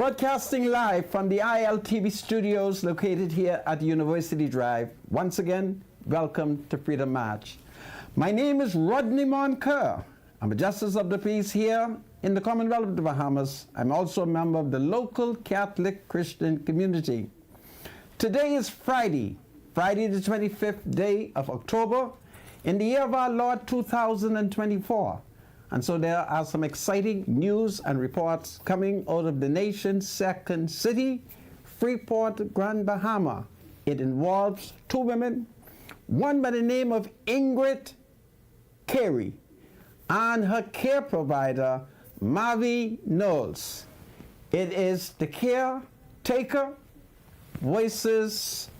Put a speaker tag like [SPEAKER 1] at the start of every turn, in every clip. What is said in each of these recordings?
[SPEAKER 1] Broadcasting live from the ILTV studios located here at University Drive. Once again, welcome to Freedom March. My name is Rodney Monker. I'm a Justice of the Peace here in the Commonwealth of the Bahamas. I'm also a member of the local Catholic Christian community. Today is Friday the 25th day of October in the year of our Lord 2024. And so there are some exciting news and reports coming out of the nation's second city, Freeport, Grand Bahama. It involves two women, one by the name of Ingrid Carey and her care provider, Mavi Knowles. It is the caretaker versus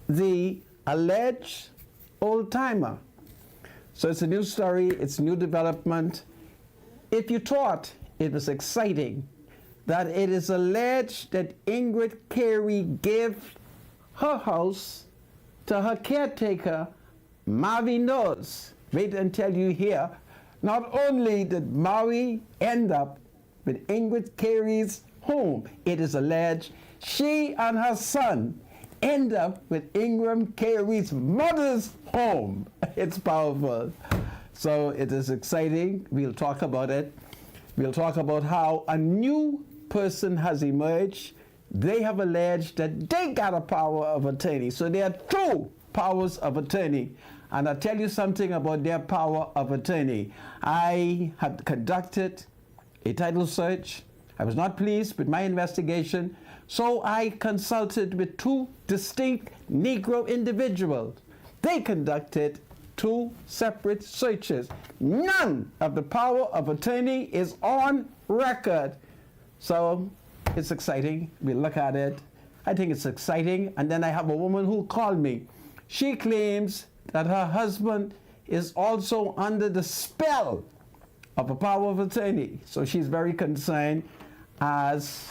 [SPEAKER 1] the alleged old-timer. So it's a new story, it's new development. If you thought it was exciting that it is alleged that Ingrid Carey gave her house to her caretaker, Mavi Knowles, wait until you hear, not only did Mavi end up with Ingrid Carey's home, it is alleged she and her son end up with Ingrid Carey's mother's home. It's powerful. So it is exciting. We'll talk about it. We'll talk about how a new person has emerged. They have alleged that they got a power of attorney. So there are two powers of attorney. And I'll tell you something about their power of attorney. I have conducted a title search. I was not pleased with my investigation. So I consulted with two distinct Negro individuals. They conducted two separate searches. None of the power of attorney is on record. So it's exciting. We look at it. I think it's exciting. And then I have a woman who called me. She claims that her husband is also under the spell of a power of attorney. So she's very concerned as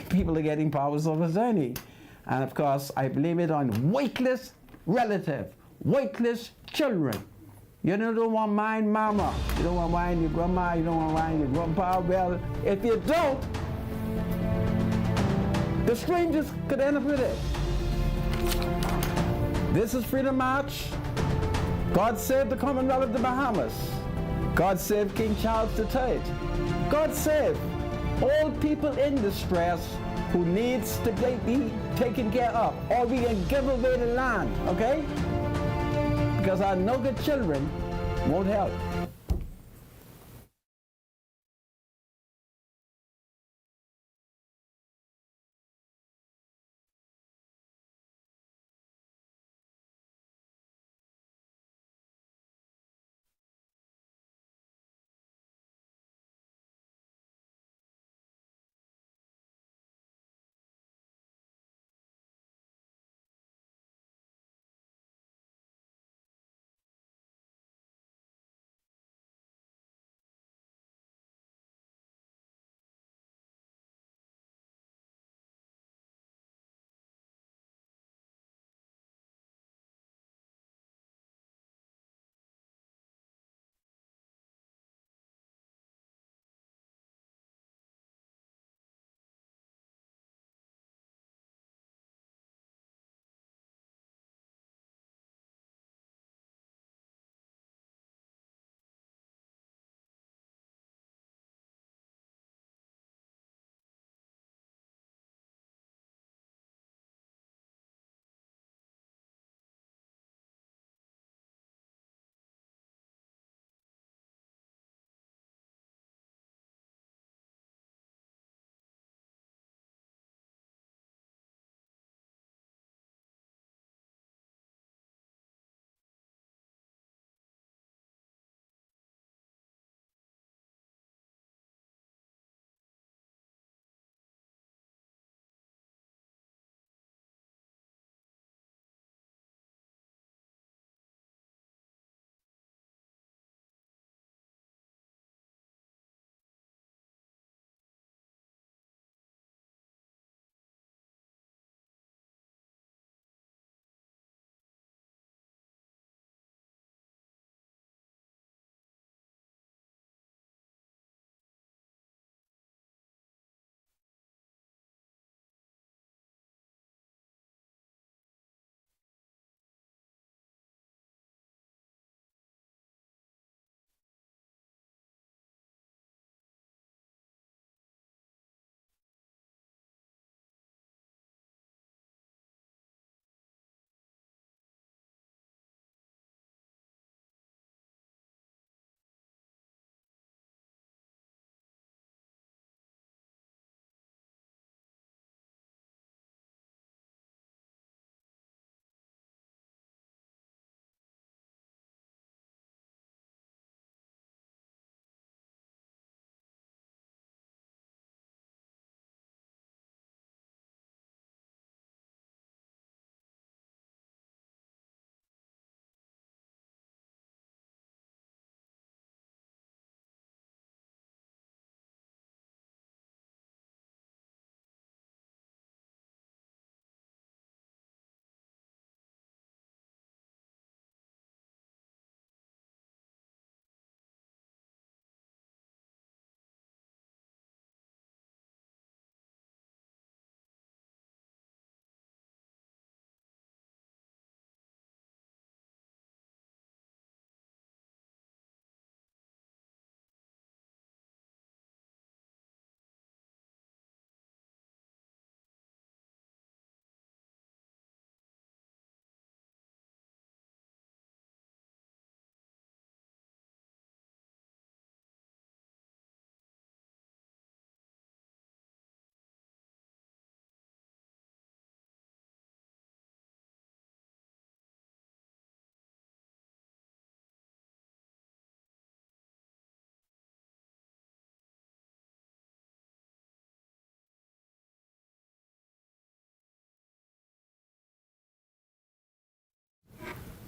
[SPEAKER 1] people are getting powers of attorney. And of course, I blame it on weightless relative, weightless children. You don't want to mind mama, you don't want to mind your grandma, you don't want to mind your grandpa. Well, if you don't, the strangers could end up with it. This is Freedom March. God save the Commonwealth of the Bahamas. God save King Charles III. God save all people in distress who needs to be taken care of, or we can give away the land, okay? Because our no good children won't help.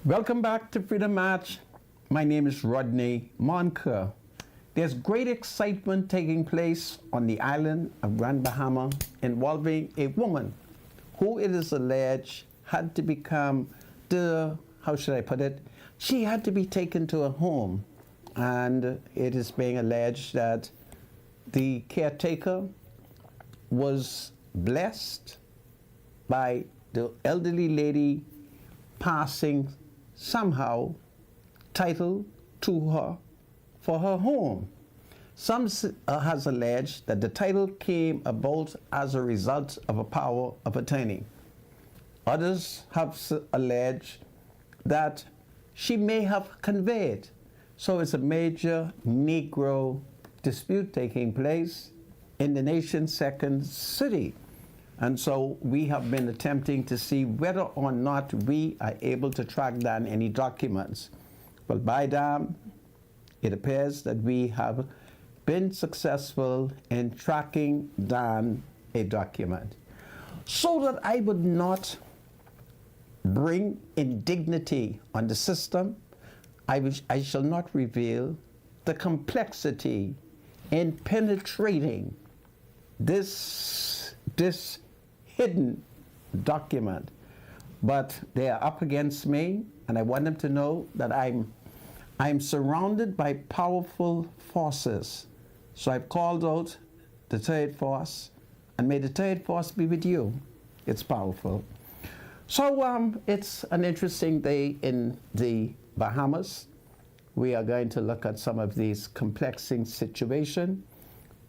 [SPEAKER 1] Welcome back to Freedom March. My name is Rodney Moncur. There's great excitement taking place on the island of Grand Bahama involving a woman who it is alleged had to become how should I put it? She had to be taken to a home, and it is being alleged that the caretaker was blessed by the elderly lady passing somehow title to her for her home. Some has alleged that the title came about as a result of a power of attorney. Others have alleged that she may have conveyed. So it's a major Negro dispute taking place in the nation's second city. And so we have been attempting to see whether or not we are able to track down any documents. Well, by damn, it appears that we have been successful in tracking down a document. So that I would not bring indignity on the system, I shall not reveal the complexity in penetrating this hidden document. But they are up against me, and I want them to know that I'm surrounded by powerful forces. So I've called out the third force, and may the third force be with you. It's powerful. So it's an interesting day in the Bahamas. We are going to look at some of these complexing situations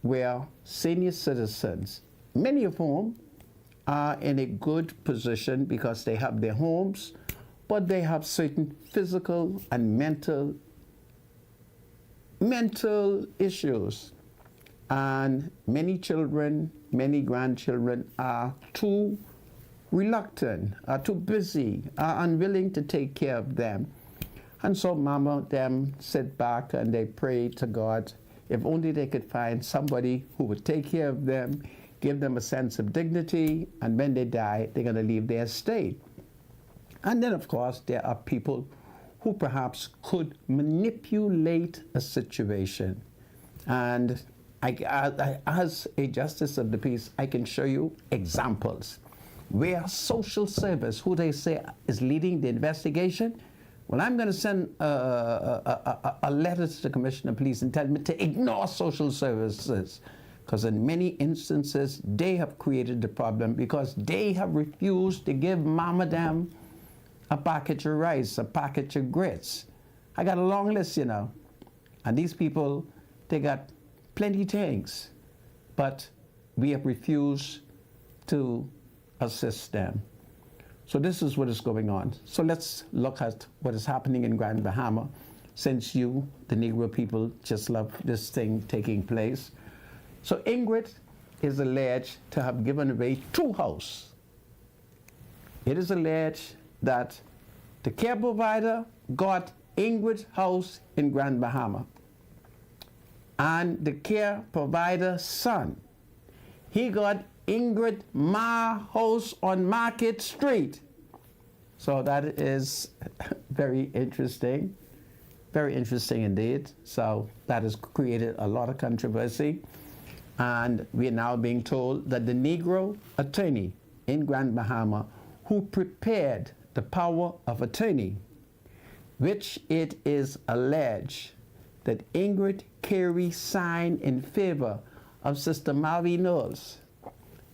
[SPEAKER 1] where senior citizens, many of whom are in a good position because they have their homes, but they have certain physical and mental issues. And many children, many grandchildren are too reluctant, are too busy, are unwilling to take care of them. And so mama, them sit back and they pray to God, if only they could find somebody who would take care of them, give them a sense of dignity, and when they die, they're going to leave their estate. And then, of course, there are people who perhaps could manipulate a situation. And as a justice of the peace, I can show you examples where social service, who they say is leading the investigation, well, I'm going to send a letter to the Commissioner of Police and tell them to ignore social services, because in many instances, they have created the problem because they have refused to give mama them a package of rice, a package of grits. I got a long list, you know. And these people, they got plenty of things, but we have refused to assist them. So this is what is going on. So let's look at what is happening in Grand Bahama, since you, the Negro people, just love this thing taking place. So Ingrid is alleged to have given away 2 houses. It is alleged that the care provider got Ingrid's house in Grand Bahama, and the care provider's son, he got Ingrid Ma house on Market Street. So that is very interesting indeed. So that has created a lot of controversy. And we are now being told that the Negro attorney in Grand Bahama who prepared the power of attorney, which it is alleged that Ingrid Carey signed in favor of Sister Mavi Knowles,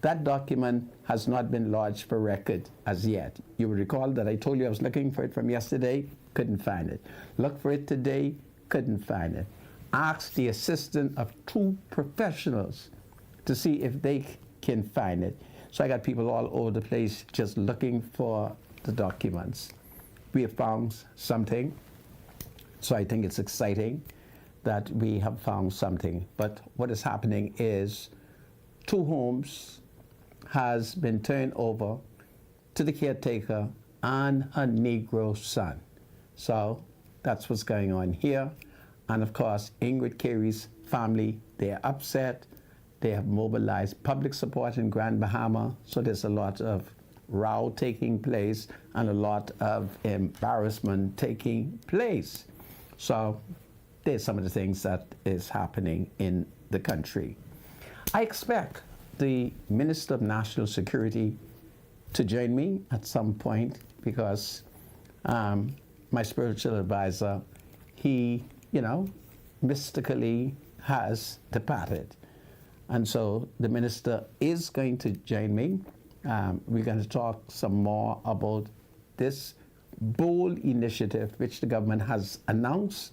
[SPEAKER 1] that document has not been lodged for record as yet. You will recall that I told you I was looking for it from yesterday, couldn't find it. Look for it today, couldn't find it. Asked the assistance of 2 professionals to see if they can find it. So I got people all over the place just looking for the documents. We have found something, so I think it's exciting that we have found something. But what is happening is 2 homes has been turned over to the caretaker and a Negro son. So that's what's going on here. And of course, Ingrid Carey's family, they are upset. They have mobilized public support in Grand Bahama. So there's a lot of row taking place and a lot of embarrassment taking place. So there's some of the things that is happening in the country. I expect the Minister of National Security to join me at some point because my spiritual advisor, he, mystically has departed. And so the minister is going to join me. We're going to talk some more about this bold initiative which the government has announced,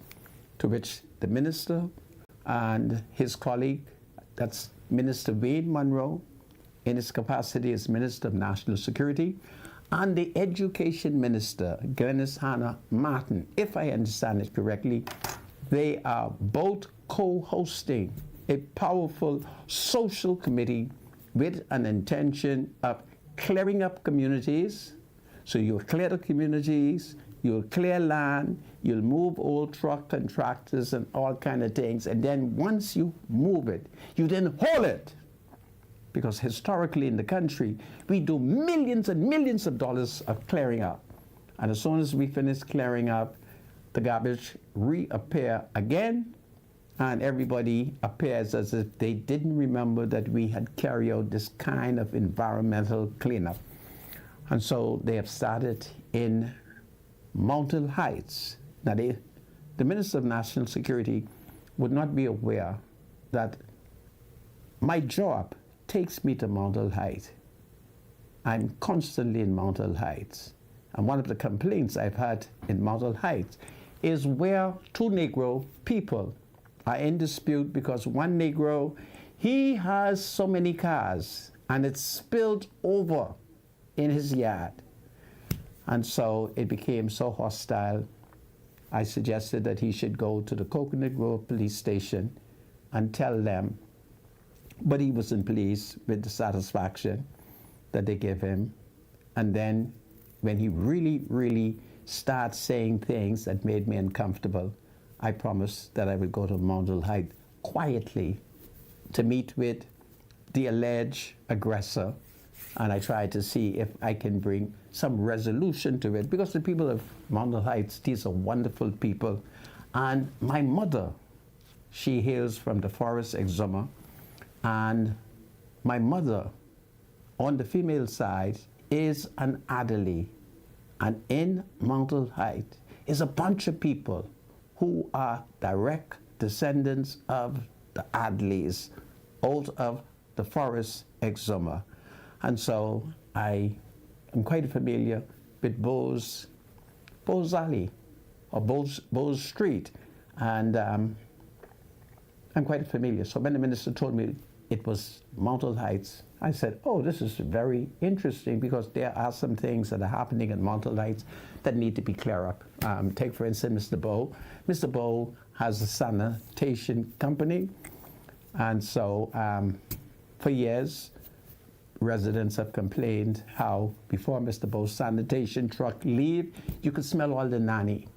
[SPEAKER 1] to which the minister and his colleague, that's Minister Wayne Munroe, in his capacity as Minister of National Security, and the Education Minister, Glenys Hanna Martin, if I understand it correctly, they are both co-hosting a powerful social committee with an intention of clearing up communities. So you'll clear the communities, you'll clear land, you'll move old truck contractors and all kind of things, and then once you move it, you then haul it. Because historically in the country, we do millions and millions of dollars of clearing up. And as soon as we finish clearing up, the garbage reappear again, and everybody appears as if they didn't remember that we had carried out this kind of environmental cleanup. And so they have started in Mountain Heights. Now, the Minister of National Security would not be aware that my job takes me to Mountain Heights. I'm constantly in Mountain Heights. And one of the complaints I've had in Mountain Heights is where two Negro people are in dispute because one Negro, he has so many cars and it's spilled over in his yard. And so it became so hostile, I suggested that he should go to the Coconut Grove police station and tell them, but he wasn't pleased with the satisfaction that they gave him. And then when he really, really started saying things that made me uncomfortable, I promised that I would go to Mountain Heights quietly to meet with the alleged aggressor, and I tried to see if I can bring some resolution to it, because the people of Mountain Heights, these are wonderful people. And my mother, she hails from the Forest Exuma, and my mother, on the female side, is an Adderley. And in Mountain Heights is a bunch of people who are direct descendants of the Adleys out of the Forest Exuma. And so I am quite familiar with Bose Alley, or Bose Street. And I'm quite familiar. So when the minister told me it was Mountain Heights, I said, oh, this is very interesting, because there are some things that are happening in Mountain Heights that need to be cleared up. Take, for instance, Mr. Bowe. Mr. Bowe has a sanitation company, and so for years, residents have complained how before Mr. Bowe's sanitation truck leave, you could smell all the nanny,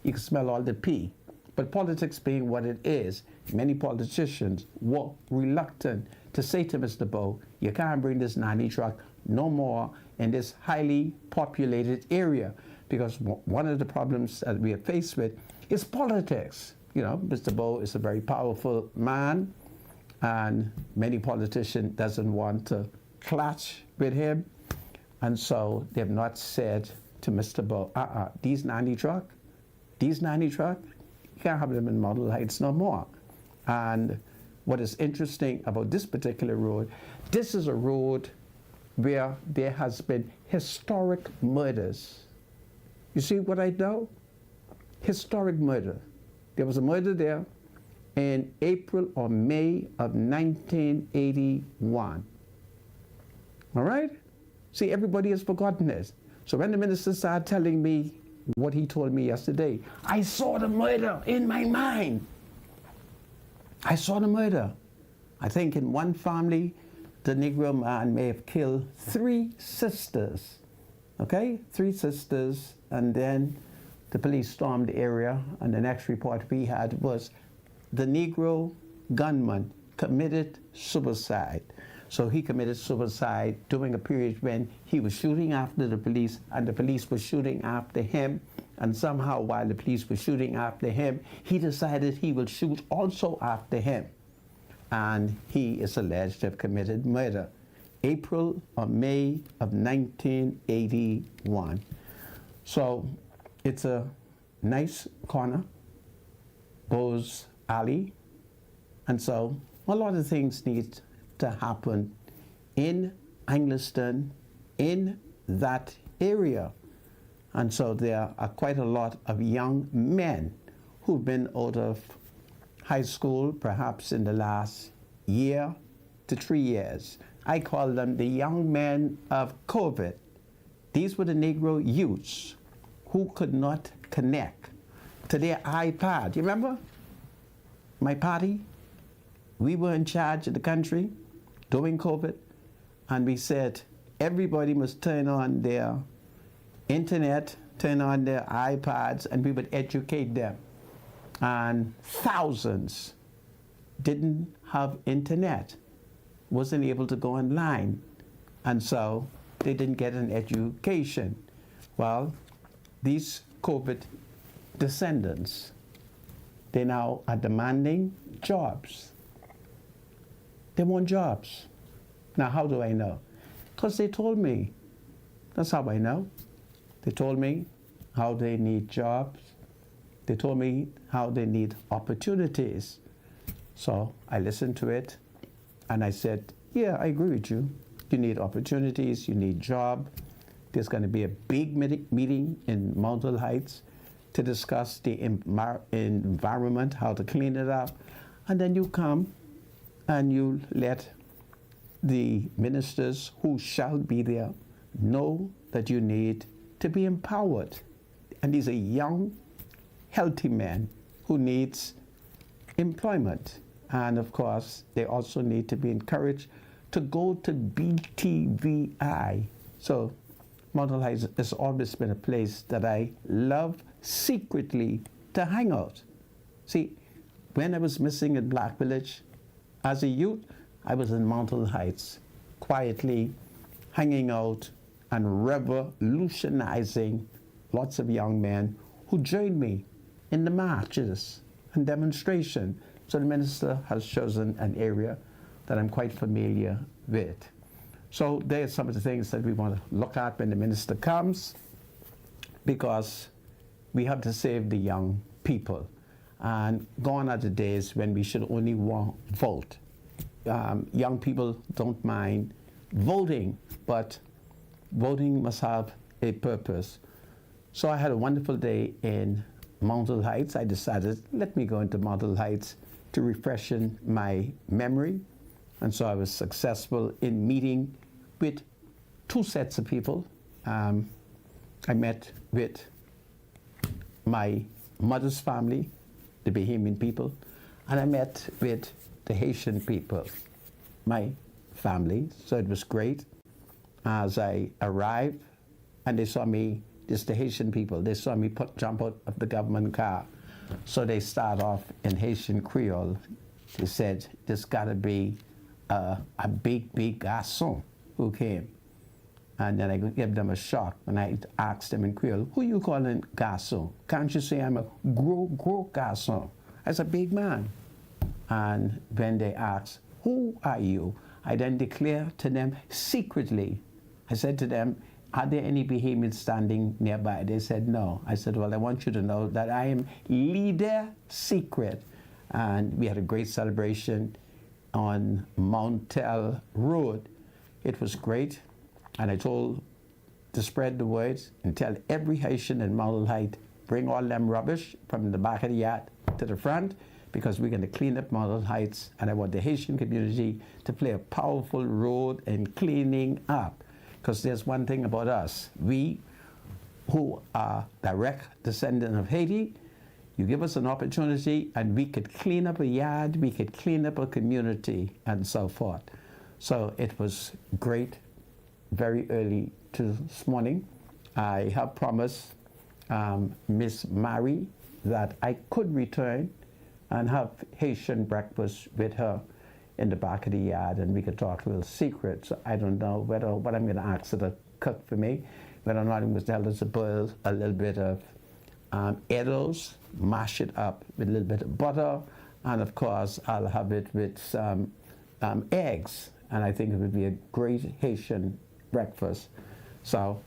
[SPEAKER 1] you could smell all the pee. But politics being what it is, many politicians were reluctant to say to Mr. Bowe, you can't bring this nanny truck no more in this highly populated area, because one of the problems that we are faced with is politics. You know, Mr. Bowe is a very powerful man, and many politicians doesn't want to clash with him, and so they have not said to Mr. Bowe, these nanny truck, you can't have them in Mountain Heights no more. And what is interesting about this particular road, this is a road where there has been historic murders. You see what I know? Historic murder. There was a murder there in April or May of 1981. All right? See, everybody has forgotten this. So when the minister started telling me what he told me yesterday, I saw the murder in my mind. I saw the murder. I think in one family, the Negro man may have killed 3 sisters. Okay? 3 sisters, and then the police stormed the area, and the next report we had was the Negro gunman committed suicide. So he committed suicide during a period when he was shooting after the police and the police were shooting after him. And somehow while the police were shooting after him, he decided he will shoot also after him. And he is alleged to have committed murder. April or May of 1981. So it's a nice corner, Bose Alley. And so a lot of things need to happen in Angliston, in that area. And so there are quite a lot of young men who've been out of high school, perhaps in the last year to 3 years. I call them the young men of COVID. These were the Negro youths who could not connect to their iPad. You remember my party? We were in charge of the country during COVID, and we said everybody must turn on their internet, turn on their iPads, and we would educate them. And thousands didn't have internet, wasn't able to go online, and so they didn't get an education. Well, these COVID descendants, they now are demanding jobs. They want jobs. Now, how do I know? Because they told me. That's how I know. They told me how they need jobs. They told me how they need opportunities. So I listened to it and I said, yeah, I agree with you. You need opportunities, you need job. There's going to be a big meeting in Mount Hill Heights to discuss the environment, how to clean it up. And then you come and you let the ministers who shall be there know that you need to be empowered. And these are young, healthy men who needs employment. And of course, they also need to be encouraged to go to BTVI. So Mount Hill Heights has always been a place that I love secretly to hang out. See, when I was missing in Black Village, as a youth, I was in Mount Hill Heights, quietly hanging out and revolutionizing lots of young men who joined me in the marches and demonstration. So the minister has chosen an area that I'm quite familiar with. So there's some of the things that we want to look at when the minister comes, because we have to save the young people. And gone are the days when we should only vote. Young people don't mind voting, but voting must have a purpose. So I had a wonderful day in Mount Hill Heights. I decided, let me go into Mount Hill Heights to refreshen my memory. And so I was successful in meeting with two sets of people. I met with my mother's family, the Bahamian people, and I met with the Haitian people, my family. So it was great. As I arrived, and they saw me, this the Haitian people, they saw me jump out of the government car. So they start off in Haitian Creole. They said, there's gotta be a big garçon who came. And then I gave them a shock when I asked them in Creole, who you calling garçon? Can't you say I'm a gros garçon? I said, big man. And when they asked, who are you? I then declared to them secretly. I said to them, are there any Bahamians standing nearby? They said no. I said, well, I want you to know that I am leader secret. And we had a great celebration on Mountel Road. It was great. And I told to spread the word and tell every Haitian in Mount Hill Heights, bring all them rubbish from the back of the yard to the front, because we're going to clean up Mount Hill Heights, and I want the Haitian community to play a powerful role in cleaning up. Because there's one thing about us, we who are direct descendant of Haiti, you give us an opportunity and we could clean up a yard, we could clean up a community, and so forth. So it was great. Very early this morning, I have promised Miss Mary that I could return and have Haitian breakfast with her in the back of the yard, and we could talk real secrets. So I don't know what I'm going to ask her to cook for me, whether or not I'm going to tell her to boil a little bit of edibles, mash it up with a little bit of butter, and of course I'll have it with some eggs, and I think it would be a great Haitian breakfast. So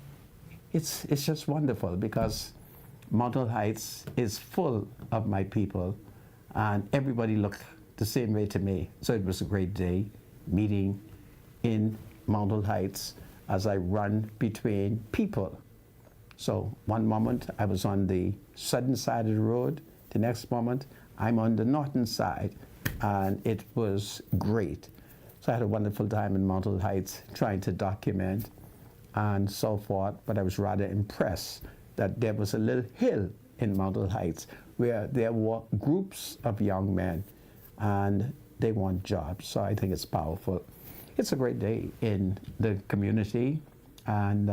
[SPEAKER 1] it's just wonderful because Mount Olive Heights is full of my people, and everybody looked the same way to me. So it was a great day meeting in Mount Olive Heights as I run between people. So one moment I was on the southern side of the road, the next moment I'm on the northern side, and it was great. So I had a wonderful time in Mount Olive Heights trying to document and so forth, but I was rather impressed that there was a little hill in Mount Olive Heights where there were groups of young men and they want jobs. So I think it's powerful. It's a great day in the community, and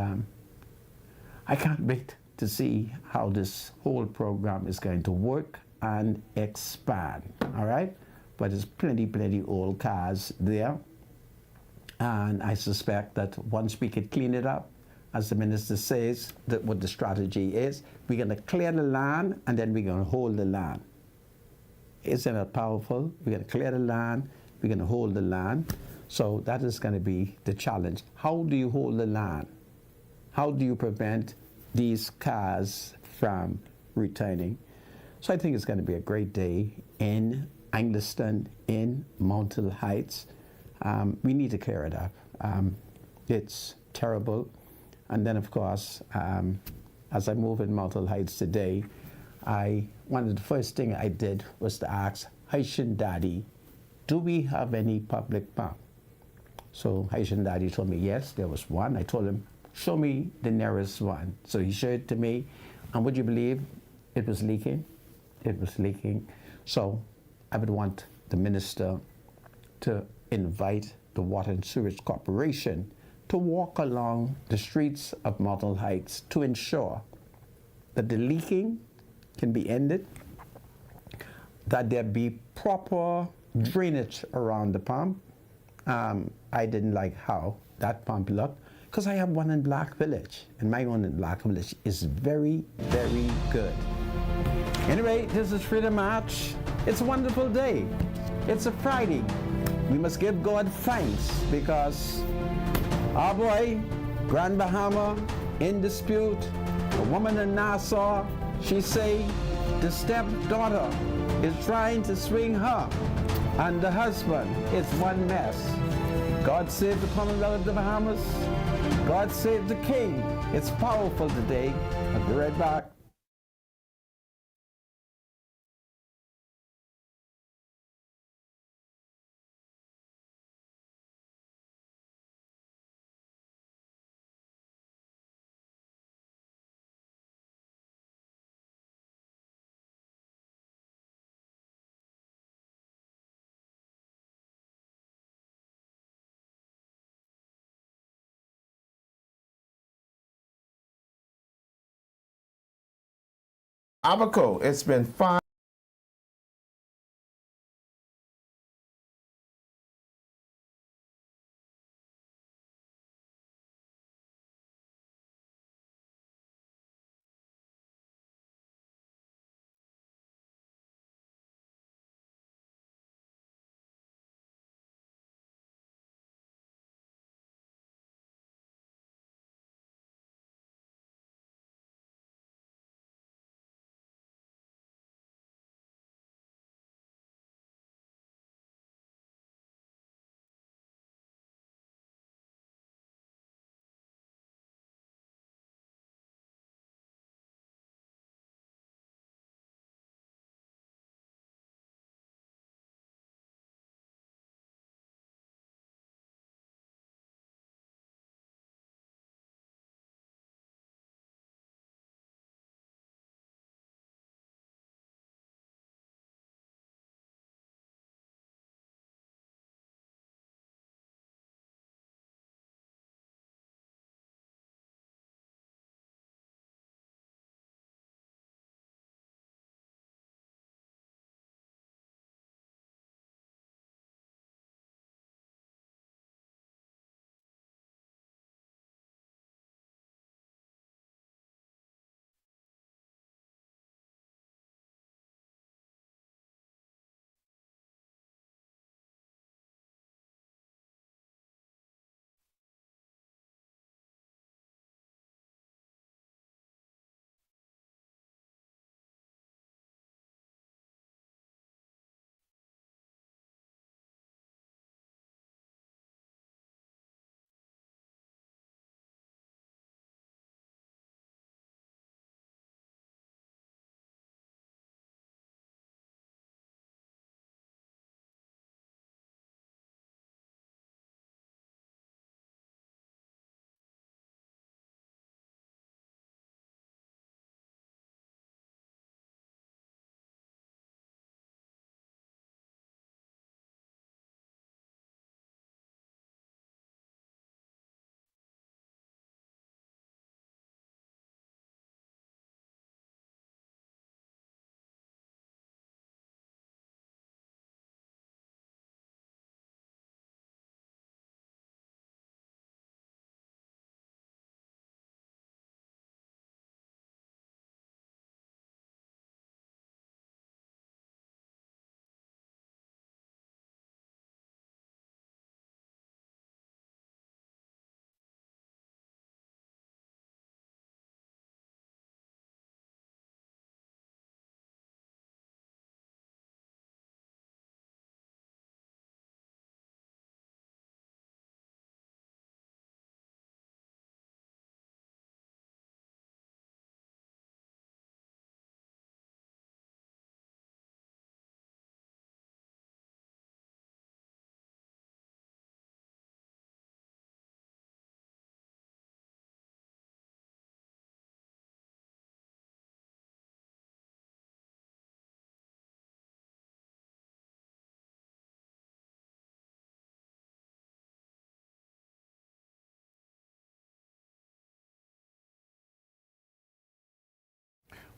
[SPEAKER 1] I can't wait to see how this whole program is going to work and expand, all right? But there's plenty old cars there, and I suspect that once we could clean it up, as the minister says, that what the strategy is, we're going to clear the land and then we're going to hold the land. Isn't that powerful? We're going to clear the land, we're going to hold the land. So that is going to be the challenge. How do you hold the land? How do you prevent these cars from returning? So I think it's going to be a great day in Angliston, in Mount Olive Heights. We need to clear it up. It's terrible. And then, of course, as I move in Mount Olive Heights today, one of the first thing I did was to ask Haitian Daddy, do we have any public pump? So Haitian Daddy told me, yes, there was one. I told him, show me the nearest one. So he showed it to me, and would you believe it was leaking? It was leaking. So I would want the minister to invite the Water and Sewage Corporation to walk along the streets of Mount Olive Heights to ensure that the leaking can be ended, that there be proper drainage around the pump. I didn't like how that pump looked, because I have one in Black Village, and my one in Black Village is very good. Anyway, this is Freedom March. It's a wonderful day. It's a Friday. We must give God thanks because our boy, Grand Bahama, in dispute, a woman in Nassau, she say the stepdaughter is trying to swing her, and the husband is one mess. God save the Commonwealth of the Bahamas. God save the King. It's powerful today. I'll be right back.
[SPEAKER 2] Abaco, it's been fun.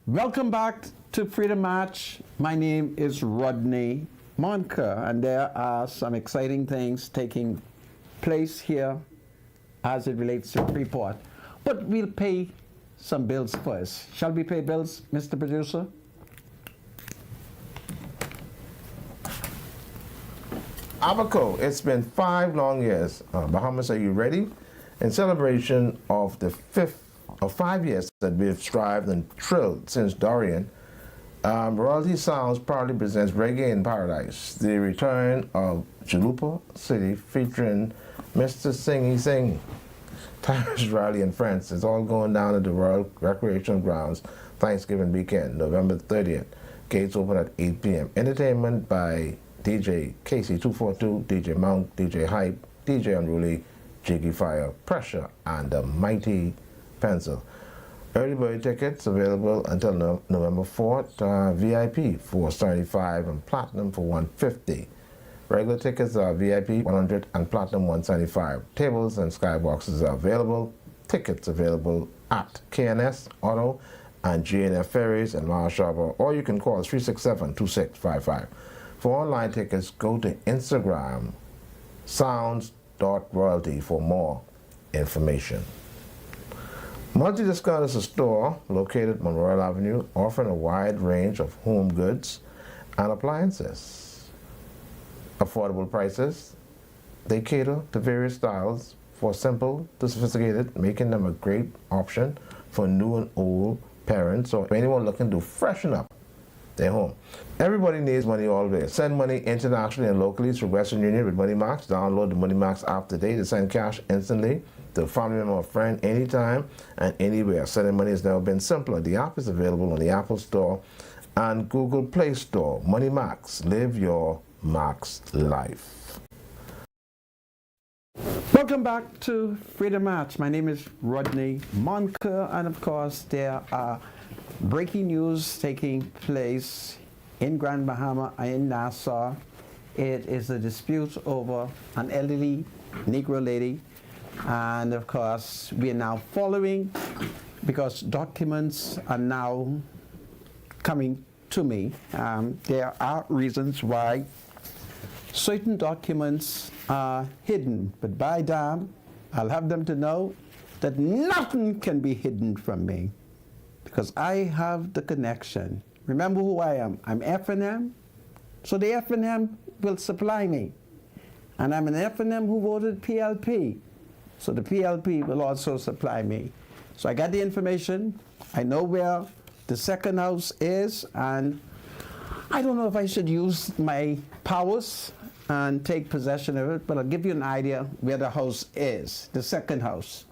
[SPEAKER 1] Welcome back to Freedom March. My name is Rodney Monker, and there are some exciting things taking place here as it relates to Freeport. But we'll pay some bills first. Shall we pay bills, Mr. Producer?
[SPEAKER 2] Abaco, it's been 5 long years. Bahamas, are you ready? In celebration of the 5 years that we've strived and thrilled since Dorian, Royalty Sounds proudly presents Reggae in Paradise, the return of Chalupa City featuring Mr. Singy Sing, Tyrus Riley and friends. It's all going down at the Royal Recreational Grounds Thanksgiving weekend, November 30th. Gates open at 8 p.m. Entertainment by DJ KC242, DJ Monk, DJ Hype, DJ Unruly, Jiggy Fire, Pressure, and the Mighty Pencil. Early bird tickets available until November 4th. VIP $475 and Platinum for $150. Regular tickets are VIP $100 and Platinum $175. Tables and skyboxes are available. Tickets available at KNS Auto and GNF Ferries and Mile Shopper, or you can call 367-2655. For online tickets, go to Instagram, sounds.royalty for more information. Multi-Discount is a store located on Royal Avenue, offering a wide range of home goods and appliances. Affordable prices. They cater to various styles, for simple to sophisticated, making them a great option for new and old parents or anyone looking to freshen up their home. Everybody needs money always. Send money internationally and locally through Western Union with MoneyMax. Download the MoneyMax app today to send cash instantly to a family member or friend anytime and anywhere. Sending money has never been simpler. The app is available on the Apple Store and Google Play Store. MoneyMax. Live your Max life.
[SPEAKER 1] Welcome back to Freedom March. My name is Rodney Monker, and of course there are breaking news taking place in Grand Bahama and in Nassau. It is a dispute over an elderly Negro lady, and of course we are now following because documents are now coming to me. There are reasons why certain documents are hidden, but by damn, I'll have them to know that nothing can be hidden from me, because I have the connection. Remember who I am. I'm F&M, so the F&M will supply me. And I'm an F&M who voted PLP, so the PLP will also supply me. So I got the information. I know where the second house is, and I don't know if I should use my powers and take possession of it, but I'll give you an idea where the house is, the second house.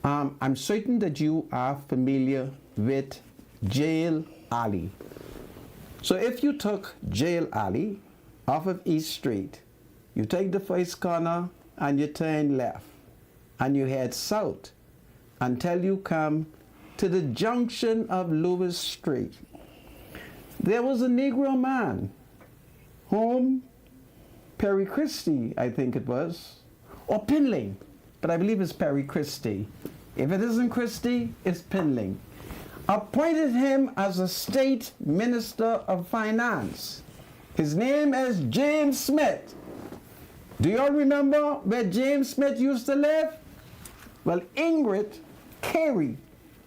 [SPEAKER 1] I'm certain that you are familiar with Jail Alley. So if you took Jail Alley off of East Street, you take the first corner and you turn left and you head south until you come to the junction of Lewis Street. There was a Negro man, whom Perry Christie, I think it was, or Pinling, but I believe it's Perry Christie. If it isn't Christie, it's Pinling. Appointed him as a state minister of finance. His name is James Smith. Do you all remember where James Smith used to live? Well, Ingrid Carey,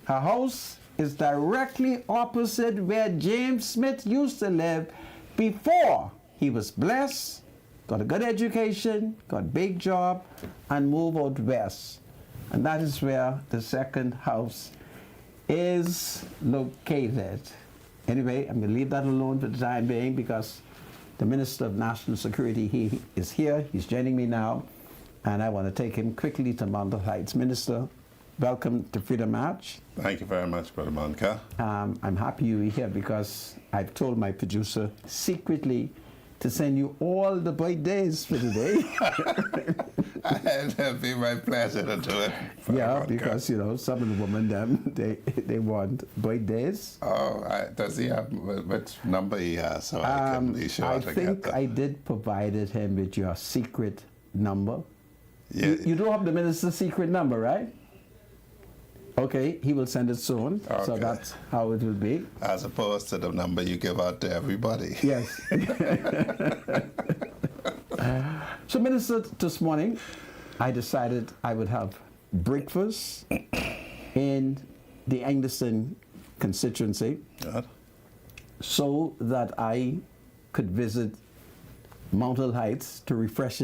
[SPEAKER 1] her house is directly opposite where James Smith used to live before he was blessed, got a good education, got a big job, and moved out west. And that is where the second house is located. Anyway, I'm going to leave that alone for the time being because the Minister of National Security, he is here. He's joining me now, and I want to take him quickly to Mount Heights. Minister, welcome to Freedom March.
[SPEAKER 3] Thank you very much, Brother Monka.
[SPEAKER 1] I'm happy you're here because I've told my producer secretly to send you all the birthdays for today.
[SPEAKER 3] It'll be my pleasure to do it.
[SPEAKER 1] Yeah, because you know some of the women they want birthdays.
[SPEAKER 3] Oh, does he have which number he has so I can be sure to get that?
[SPEAKER 1] I think I did provided him with your secret number.
[SPEAKER 3] Yeah.
[SPEAKER 1] You don't have the minister's secret number, right? Okay, he will send it soon. So
[SPEAKER 3] Okay.
[SPEAKER 1] that's how it will be.
[SPEAKER 3] As opposed to the number you give out to everybody.
[SPEAKER 1] Yes. So, Minister, this morning I decided I would have breakfast in the Angleston constituency
[SPEAKER 3] Good.
[SPEAKER 1] so that I could visit Mount Hill Heights to refresh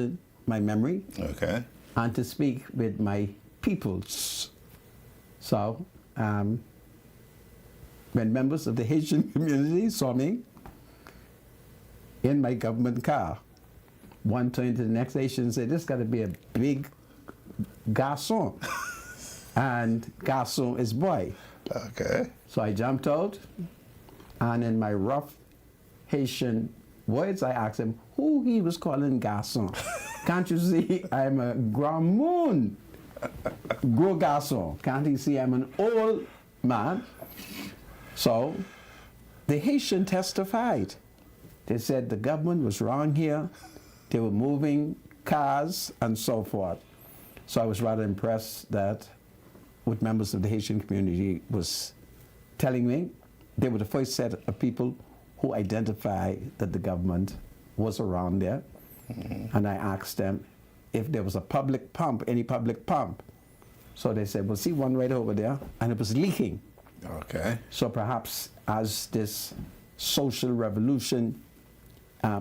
[SPEAKER 1] my memory
[SPEAKER 3] Okay.
[SPEAKER 1] and to speak with my peoples. So, when members of the Haitian community saw me in my government car, one turned to the next Haitian and said, "This got to be a big garçon." And garçon is boy.
[SPEAKER 3] Okay.
[SPEAKER 1] So I jumped out, and in my rough Haitian words, I asked him who he was calling garçon. Can't you see I'm a grand moon? Gros garçon. Can't you see I'm an old man? So the Haitian testified. They said the government was wrong here. They were moving cars and so forth. So I was rather impressed that what members of the Haitian community was telling me. They were the first set of people who identified that the government was around there. And I asked them if there was a public pump, any public pump. So they said, "Well, see one right over there," and it was leaking.
[SPEAKER 3] Okay.
[SPEAKER 1] So perhaps as this social revolution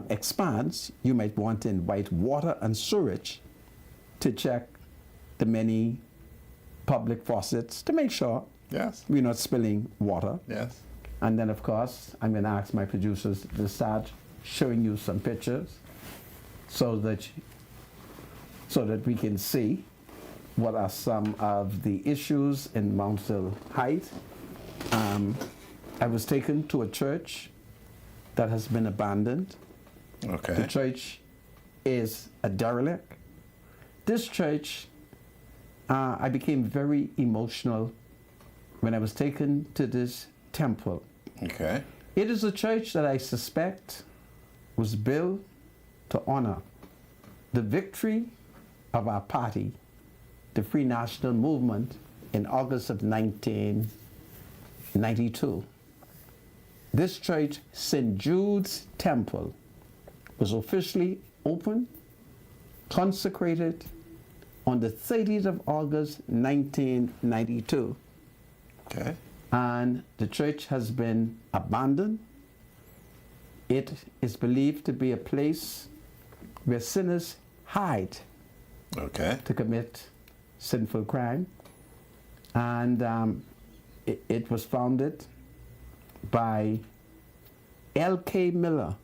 [SPEAKER 1] expands, you might want to invite water and sewage to check the many public faucets to make sure
[SPEAKER 3] Yes.
[SPEAKER 1] we're not spilling water.
[SPEAKER 3] Yes.
[SPEAKER 1] And then, of course, I'm going to ask my producers to start showing you some pictures so that we can see what are some of the issues in Mount Hill Heights. I was taken to a church that has been abandoned. The
[SPEAKER 3] Okay.
[SPEAKER 1] church is a derelict. This church, I became very emotional when I was taken to this temple.
[SPEAKER 3] Okay.
[SPEAKER 1] It is a church that I suspect was built to honor the victory of our party, the Free National Movement, in August of 1992. This church, St. Jude's Temple, was officially opened, consecrated on the 30th of August 1992.
[SPEAKER 3] Okay.
[SPEAKER 1] And the church has been abandoned. It is believed to be a place where sinners hide
[SPEAKER 3] Okay.
[SPEAKER 1] to commit sinful crime. And it was founded by L.K. Miller.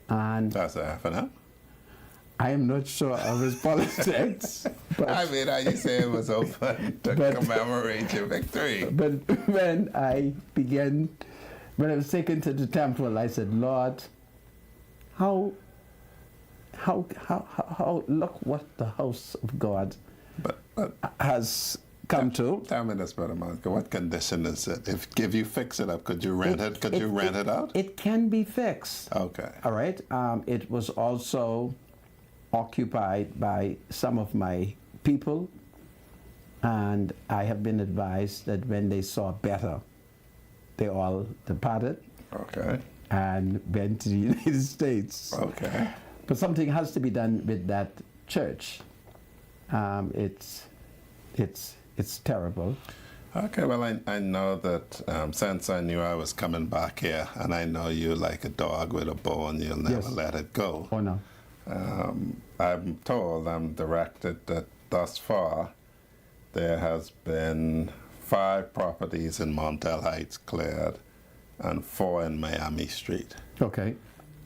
[SPEAKER 1] And
[SPEAKER 3] That's a half an hour.
[SPEAKER 1] I am not sure of his politics, but
[SPEAKER 3] I mean, how you say it was open to
[SPEAKER 1] But-
[SPEAKER 3] commemorate your victory.
[SPEAKER 1] But when I was taken to the temple, I said, "Lord, how look what the house of God
[SPEAKER 3] But
[SPEAKER 1] has come to."
[SPEAKER 3] tell me this, Brother Monica, what condition is it? If you fix it up, could you rent it? Could you rent it out?
[SPEAKER 1] It can be fixed.
[SPEAKER 3] Okay.
[SPEAKER 1] All right. It was also occupied by some of my people, and I have been advised that when they saw better, they all departed
[SPEAKER 3] Okay.
[SPEAKER 1] and went to the United States.
[SPEAKER 3] Okay.
[SPEAKER 1] But something has to be done with that church. It's terrible.
[SPEAKER 3] Okay, well, I know that since I knew I was coming back here, and I know you like a dog with a bone, you'll never
[SPEAKER 1] Yes.
[SPEAKER 3] let it go.
[SPEAKER 1] Oh no.
[SPEAKER 3] I'm told, I'm directed that thus far there has been 5 properties in Montel Heights cleared and 4 in Miami Street,
[SPEAKER 1] Okay.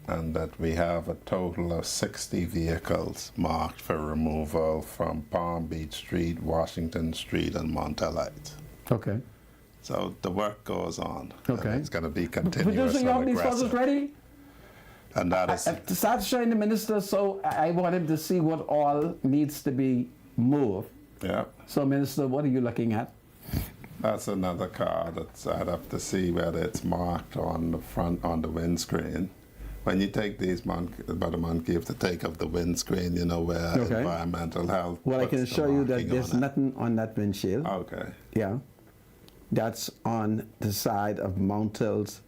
[SPEAKER 3] and that we have a total of 60 vehicles marked for removal from Palm Beach Street, Washington Street, and Montel Heights.
[SPEAKER 1] Okay.
[SPEAKER 3] So the work goes on.
[SPEAKER 1] Okay.
[SPEAKER 3] And it's going to be continuous
[SPEAKER 1] Producer,
[SPEAKER 3] and
[SPEAKER 1] you have these photos
[SPEAKER 3] aggressive.
[SPEAKER 1] ready?
[SPEAKER 3] And that is
[SPEAKER 1] To start showing the minister, so I want him to see what all needs to be moved.
[SPEAKER 3] yeah.
[SPEAKER 1] So, Minister, what are you looking at?
[SPEAKER 3] That's another car that's I'd have to see whether it's marked on the front on the windscreen. when you take these about a month, you have to take off the windscreen, you know, where
[SPEAKER 1] Okay.
[SPEAKER 3] environmental health.
[SPEAKER 1] Well, I
[SPEAKER 3] puts
[SPEAKER 1] can
[SPEAKER 3] the
[SPEAKER 1] assure you that
[SPEAKER 3] marking
[SPEAKER 1] there's
[SPEAKER 3] on it.
[SPEAKER 1] nothing on that windshield.
[SPEAKER 3] Okay.
[SPEAKER 1] Yeah. That's on the side of Mount Hills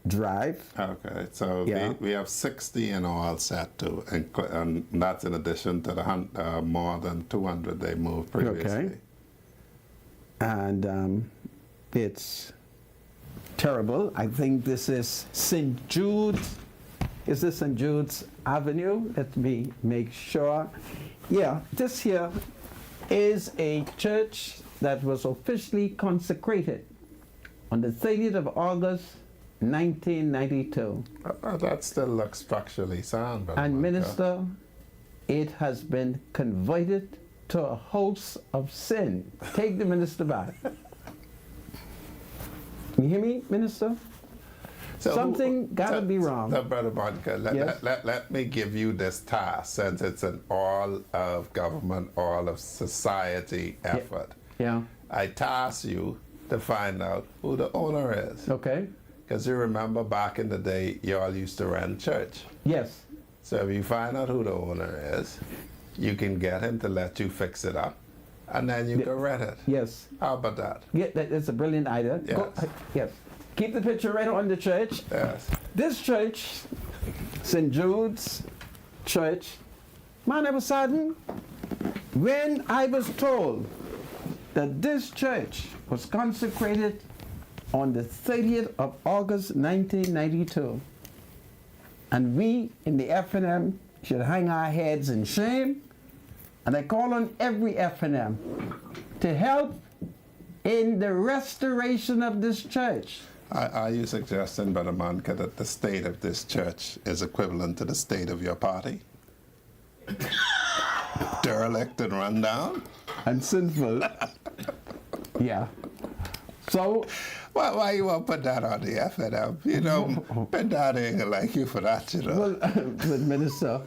[SPEAKER 1] Drive.
[SPEAKER 3] Okay, so
[SPEAKER 1] Yeah.
[SPEAKER 3] we have 60 in all set to, and that's in addition to the more than 200 they moved previously.
[SPEAKER 1] And it's terrible. I think this is St. Jude's. Is this St. Jude's Avenue? Let me make sure. Yeah, this here is a church that was officially consecrated on the 30th of August, 1992.
[SPEAKER 3] That still looks structurally sound. Brother
[SPEAKER 1] And
[SPEAKER 3] Monica.
[SPEAKER 1] minister, it has been converted to a house of sin. Take the minister back. You hear me, minister?
[SPEAKER 3] So
[SPEAKER 1] Something gotta be wrong.
[SPEAKER 3] So, Brother Monica,
[SPEAKER 1] Yes.
[SPEAKER 3] let me give you this task, since it's an all of government, all of society effort.
[SPEAKER 1] Yeah.
[SPEAKER 3] I task you to find out who the owner is.
[SPEAKER 1] Okay.
[SPEAKER 3] Because you remember back in the day, you all used to rent church.
[SPEAKER 1] Yes.
[SPEAKER 3] So if you find out who the owner is, you can get him to let you fix it up, and then you can rent it.
[SPEAKER 1] Yes.
[SPEAKER 3] How about that?
[SPEAKER 1] Yeah, that's a brilliant idea. Go-
[SPEAKER 3] Yes.
[SPEAKER 1] yes. Keep the picture right on the church.
[SPEAKER 3] Yes.
[SPEAKER 1] This church, St. Jude's Church, man, I was saddened when I was told that this church was consecrated on the 30th of August 1992. And we in the FNM should hang our heads in shame. And I call on every FNM to help in the restoration of this church.
[SPEAKER 3] Are you suggesting, Brother Monica, that the state of this church is equivalent to the state of your party? Derelict and run down?
[SPEAKER 1] And sinful. Yeah. So,
[SPEAKER 3] Why you want to put that on the FNM? You know, Ben Dodd ain't gonna like you for that, you know.
[SPEAKER 1] well, but Minister,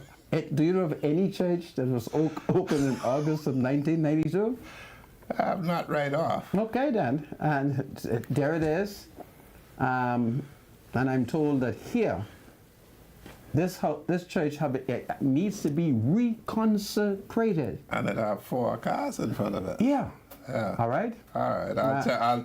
[SPEAKER 1] do you know of any church that was opened in August of 1992?
[SPEAKER 3] I'm not right off.
[SPEAKER 1] Okay, then. And there it is. And I'm told that here, this church needs to be reconsecrated.
[SPEAKER 3] And it have 4 cars in front of it.
[SPEAKER 1] Yeah.
[SPEAKER 3] Yeah.
[SPEAKER 1] All right.
[SPEAKER 3] All right,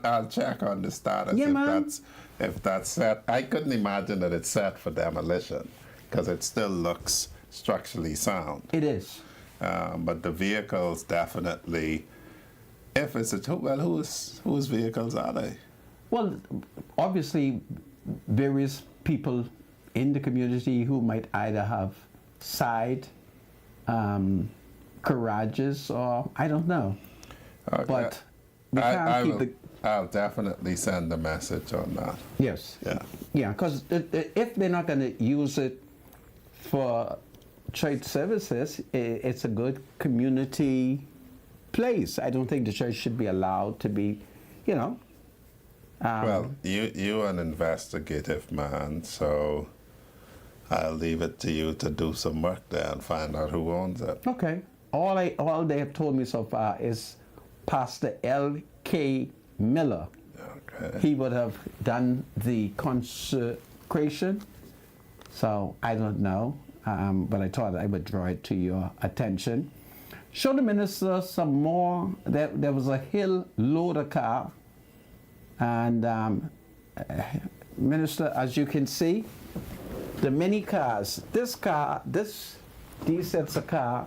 [SPEAKER 3] I'll check on the status
[SPEAKER 1] Yeah, man.
[SPEAKER 3] if that's set. I couldn't imagine that it's set for demolition because it still looks structurally sound.
[SPEAKER 1] It is.
[SPEAKER 3] But the vehicles definitely. If it's whose vehicles are they?
[SPEAKER 1] Well, obviously, various people in the community who might either have side garages or I don't know.
[SPEAKER 3] Okay.
[SPEAKER 1] But we can't keep
[SPEAKER 3] I'll definitely send a message on that.
[SPEAKER 1] Yes.
[SPEAKER 3] Yeah.
[SPEAKER 1] Yeah, because if they're not going to use it for church services, it's a good community place. I don't think the church should be allowed to be, you know.
[SPEAKER 3] Well, you're an investigative man, so I'll leave it to you to do some work there and find out who owns it.
[SPEAKER 1] Okay. All they have told me so far is Pastor L.K. Miller.
[SPEAKER 3] Okay.
[SPEAKER 1] He would have done the consecration. So I don't know, but I thought I would draw it to your attention. Show the minister some more. There was a hill loader car. And minister, as you can see, the many cars. These sets of car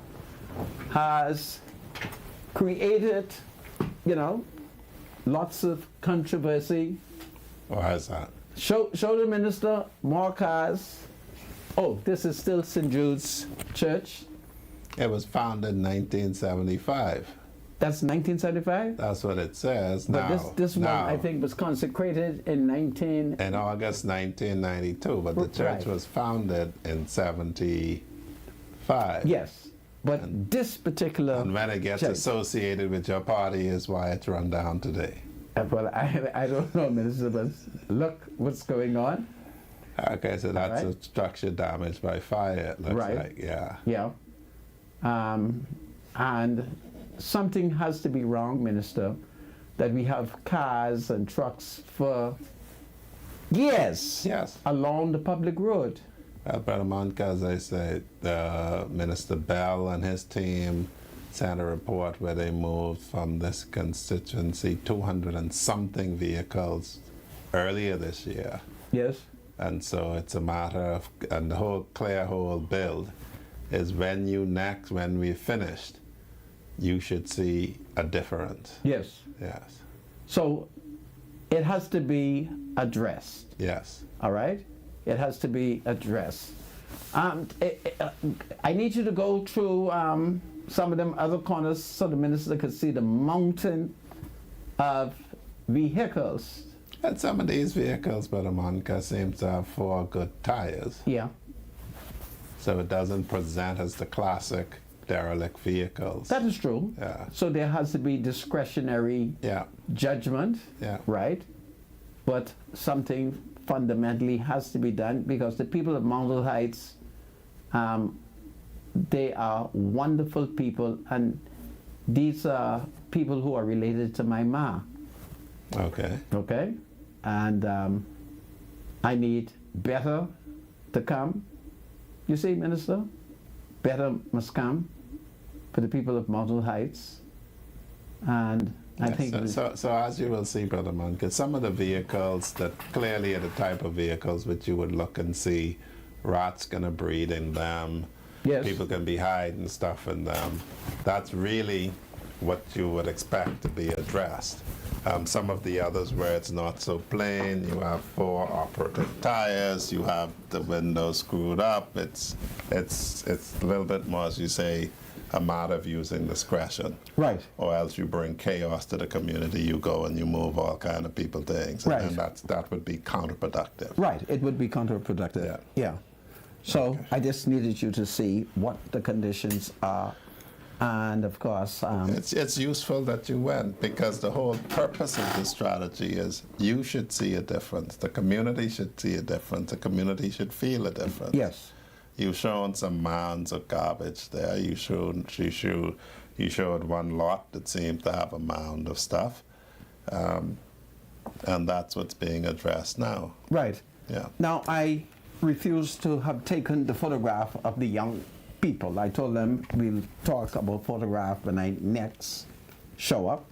[SPEAKER 1] has created, you know, lots of controversy.
[SPEAKER 3] Why is that?
[SPEAKER 1] Show the minister more cars. Oh, this is still St. Jude's Church.
[SPEAKER 3] It was founded in 1975.
[SPEAKER 1] That's 1975?
[SPEAKER 3] That's what it says
[SPEAKER 1] But
[SPEAKER 3] now.
[SPEAKER 1] this one,
[SPEAKER 3] now,
[SPEAKER 1] I think, was consecrated in
[SPEAKER 3] in August 1992, but the church
[SPEAKER 1] Right.
[SPEAKER 3] was founded in 75.
[SPEAKER 1] Yes. But this particular
[SPEAKER 3] And when it gets
[SPEAKER 1] church,
[SPEAKER 3] associated with your party is why it's run down today.
[SPEAKER 1] well, I don't know, Minister, but look what's going on.
[SPEAKER 3] Okay, so that's
[SPEAKER 1] right.
[SPEAKER 3] a structure damaged by fire, it looks
[SPEAKER 1] Right.
[SPEAKER 3] like, yeah.
[SPEAKER 1] Yeah. And something has to be wrong, Minister, that we have cars and trucks for years
[SPEAKER 3] Yes.
[SPEAKER 1] along the public road.
[SPEAKER 3] Brother Monka, as I said, Minister Bell and his team sent a report where they moved from this constituency 200 and something vehicles earlier this year.
[SPEAKER 1] Yes.
[SPEAKER 3] And so it's a matter of, and the whole clear hole build is when we finished, you should see a difference.
[SPEAKER 1] Yes.
[SPEAKER 3] Yes.
[SPEAKER 1] So it has to be addressed.
[SPEAKER 3] Yes.
[SPEAKER 1] All right? It has to be addressed. I need you to go through some of them other corners so the minister could see the mountain of vehicles.
[SPEAKER 3] And some of these vehicles, Brother Monka, seem to have 4 good tires.
[SPEAKER 1] Yeah.
[SPEAKER 3] So it doesn't present as the classic derelict vehicles.
[SPEAKER 1] That is true.
[SPEAKER 3] Yeah.
[SPEAKER 1] So there has to be discretionary
[SPEAKER 3] Yeah.
[SPEAKER 1] judgment,
[SPEAKER 3] Yeah.
[SPEAKER 1] right? But something fundamentally has to be done because the people of Mount Heights, they are wonderful people, and these are people who are related to my ma.
[SPEAKER 3] Okay.
[SPEAKER 1] Okay? And I need better to come. You see, Minister? Better must come for the people of Mount Heights. And I
[SPEAKER 3] Yes,
[SPEAKER 1] think
[SPEAKER 3] so as you will see, Brother Monka, some of the vehicles that clearly are the type of vehicles which you would look and see rats gonna breed in them,
[SPEAKER 1] Yes.
[SPEAKER 3] people can be hiding stuff in them. That's really what you would expect to be addressed. Some of the others where it's not so plain, you have 4 operative tires, you have the windows screwed up. It's a little bit more, as you say, a matter of using discretion.
[SPEAKER 1] Right.
[SPEAKER 3] Or else you bring chaos to the community. You go and you move all kind of people things,
[SPEAKER 1] Right.
[SPEAKER 3] and that would be counterproductive.
[SPEAKER 1] Right, it would be counterproductive.
[SPEAKER 3] Yeah.
[SPEAKER 1] Yeah. So I just needed you to see what the conditions are, and of course,
[SPEAKER 3] It's useful that you went because the whole purpose of this strategy is you should see a difference. The community should see a difference. The community should feel a difference.
[SPEAKER 1] yes,
[SPEAKER 3] You've shown some mounds of garbage there. You showed one lot that seemed to have a mound of stuff, and that's what's being addressed now.
[SPEAKER 1] right.
[SPEAKER 3] Yeah.
[SPEAKER 1] Now I refuse to have taken the photograph of the young people. I told them we'll talk about photograph when I next show up,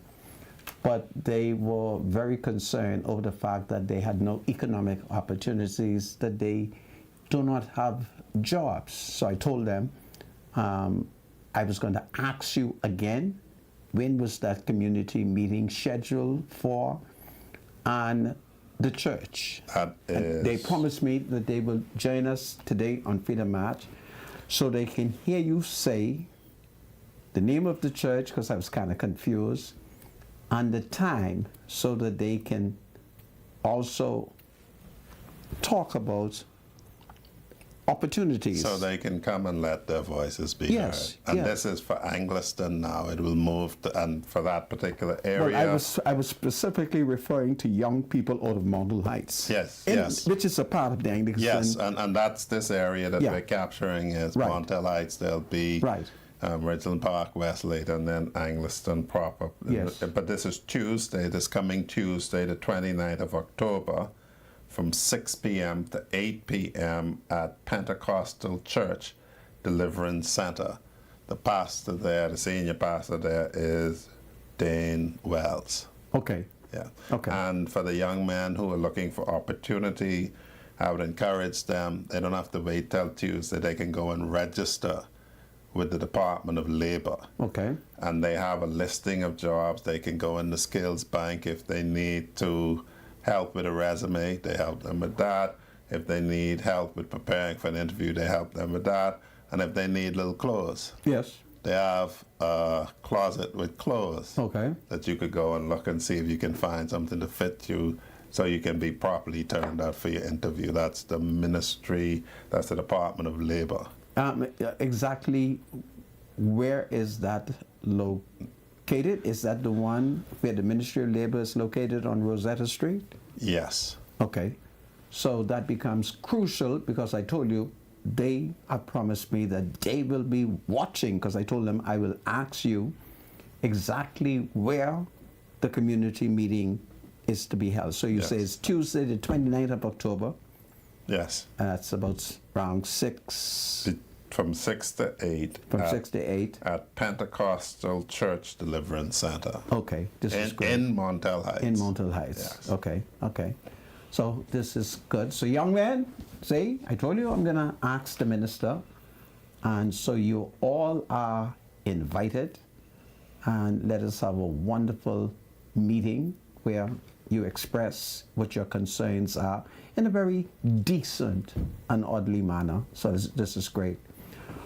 [SPEAKER 1] but they were very concerned over the fact that they had no economic opportunities, that they do not have jobs. So I told them I was going to ask you again, when was that community meeting scheduled for? And the church.
[SPEAKER 3] That
[SPEAKER 1] And they
[SPEAKER 3] is-
[SPEAKER 1] promised me that they will join us today on Freedom March so they can hear you say the name of the church, because I was kind of confused, and the time, so that they can also talk about opportunities.
[SPEAKER 3] So they can come and let their voices be
[SPEAKER 1] Yes,
[SPEAKER 3] heard. And
[SPEAKER 1] yeah.
[SPEAKER 3] this is for Angliston now. It will move to, and for that particular area.
[SPEAKER 1] Well, I was specifically referring to young people out of Mount Heights.
[SPEAKER 3] Yes, yes.
[SPEAKER 1] Which is a part of the Anglican.
[SPEAKER 3] Yes, and that's this area that
[SPEAKER 1] Yeah.
[SPEAKER 3] we're capturing is
[SPEAKER 1] Right.
[SPEAKER 3] Montel Heights. There'll be
[SPEAKER 1] Right.
[SPEAKER 3] Ridgeland Park, Westlake, and then Angliston proper.
[SPEAKER 1] Yes.
[SPEAKER 3] But this is Tuesday, this coming Tuesday, the 29th of October, from 6 p.m. to 8 p.m. at Pentecostal Church Deliverance Center. The pastor there, the senior pastor there is Dane Wells.
[SPEAKER 1] Okay.
[SPEAKER 3] Yeah.
[SPEAKER 1] Okay.
[SPEAKER 3] And for the young men who are looking for opportunity, I would encourage them, they don't have to wait till Tuesday, they can go and register with the Department of Labor.
[SPEAKER 1] Okay.
[SPEAKER 3] And they have a listing of jobs. They can go in the skills bank if they need to help with a resume, they help them with that. If they need help with preparing for an interview, they help them with that. And if they need little clothes,
[SPEAKER 1] Yes.
[SPEAKER 3] they have a closet with clothes
[SPEAKER 1] Okay.
[SPEAKER 3] that you could go and look and see if you can find something to fit you so you can be properly turned out for your interview. That's the ministry, that's the Department of Labor.
[SPEAKER 1] Exactly where is that located? Is that the one where the Ministry of Labor is located on Rosetta Street?
[SPEAKER 3] Yes.
[SPEAKER 1] Okay. So that becomes crucial because I told you they have promised me that they will be watching, because I told them I will ask you exactly where the community meeting is to be held. So you say
[SPEAKER 3] Yes.
[SPEAKER 1] it's Tuesday the 29th of October
[SPEAKER 3] Yes.
[SPEAKER 1] And that's about around 6,
[SPEAKER 3] From 6 to 8.
[SPEAKER 1] from
[SPEAKER 3] at,
[SPEAKER 1] 6 to 8.
[SPEAKER 3] At Pentecostal Church Deliverance Center.
[SPEAKER 1] Okay, this is great.
[SPEAKER 3] In Montel Heights.
[SPEAKER 1] In Montel Heights.
[SPEAKER 3] Yes.
[SPEAKER 1] Okay, okay. So this is good. So young man, see, I told you I'm going to ask the minister. And so you all are invited. And let us have a wonderful meeting where you express what your concerns are in a very decent and orderly manner. So this is great.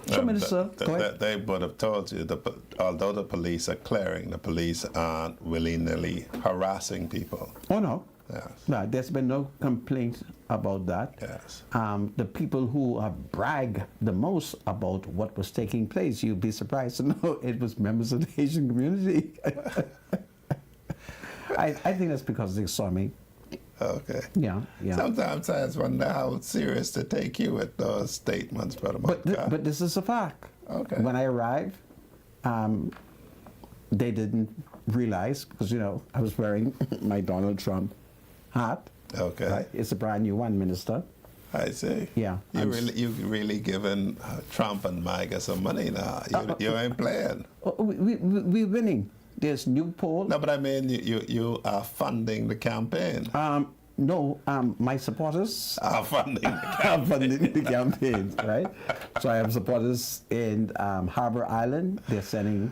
[SPEAKER 1] So, Minister, go ahead.
[SPEAKER 3] They would have told you that although the police are clearing, the police aren't willy-nilly harassing people.
[SPEAKER 1] Oh, no.
[SPEAKER 3] Yes.
[SPEAKER 1] No, there's been no complaint about that.
[SPEAKER 3] Yes.
[SPEAKER 1] The people who have bragged the most about what was taking place, you'd be surprised to know it was members of the Asian community. I think that's because they saw me.
[SPEAKER 3] Okay.
[SPEAKER 1] Yeah, yeah.
[SPEAKER 3] Sometimes I just wonder how serious to take you with those statements, Brother Monica.
[SPEAKER 1] But this is a fact.
[SPEAKER 3] Okay.
[SPEAKER 1] When I arrived, they didn't realize, because, you know, I was wearing my Donald Trump hat.
[SPEAKER 3] Okay.
[SPEAKER 1] Right? It's a brand new one, Minister.
[SPEAKER 3] I see.
[SPEAKER 1] Yeah.
[SPEAKER 3] You've really given Trump and MAGA some money now. You ain't playing.
[SPEAKER 1] We're winning. There's new poll.
[SPEAKER 3] No, but I mean, you are funding the campaign.
[SPEAKER 1] No, my supporters
[SPEAKER 3] Are funding the
[SPEAKER 1] are funding the campaign, right? So I have supporters in Harbor Island. They're sending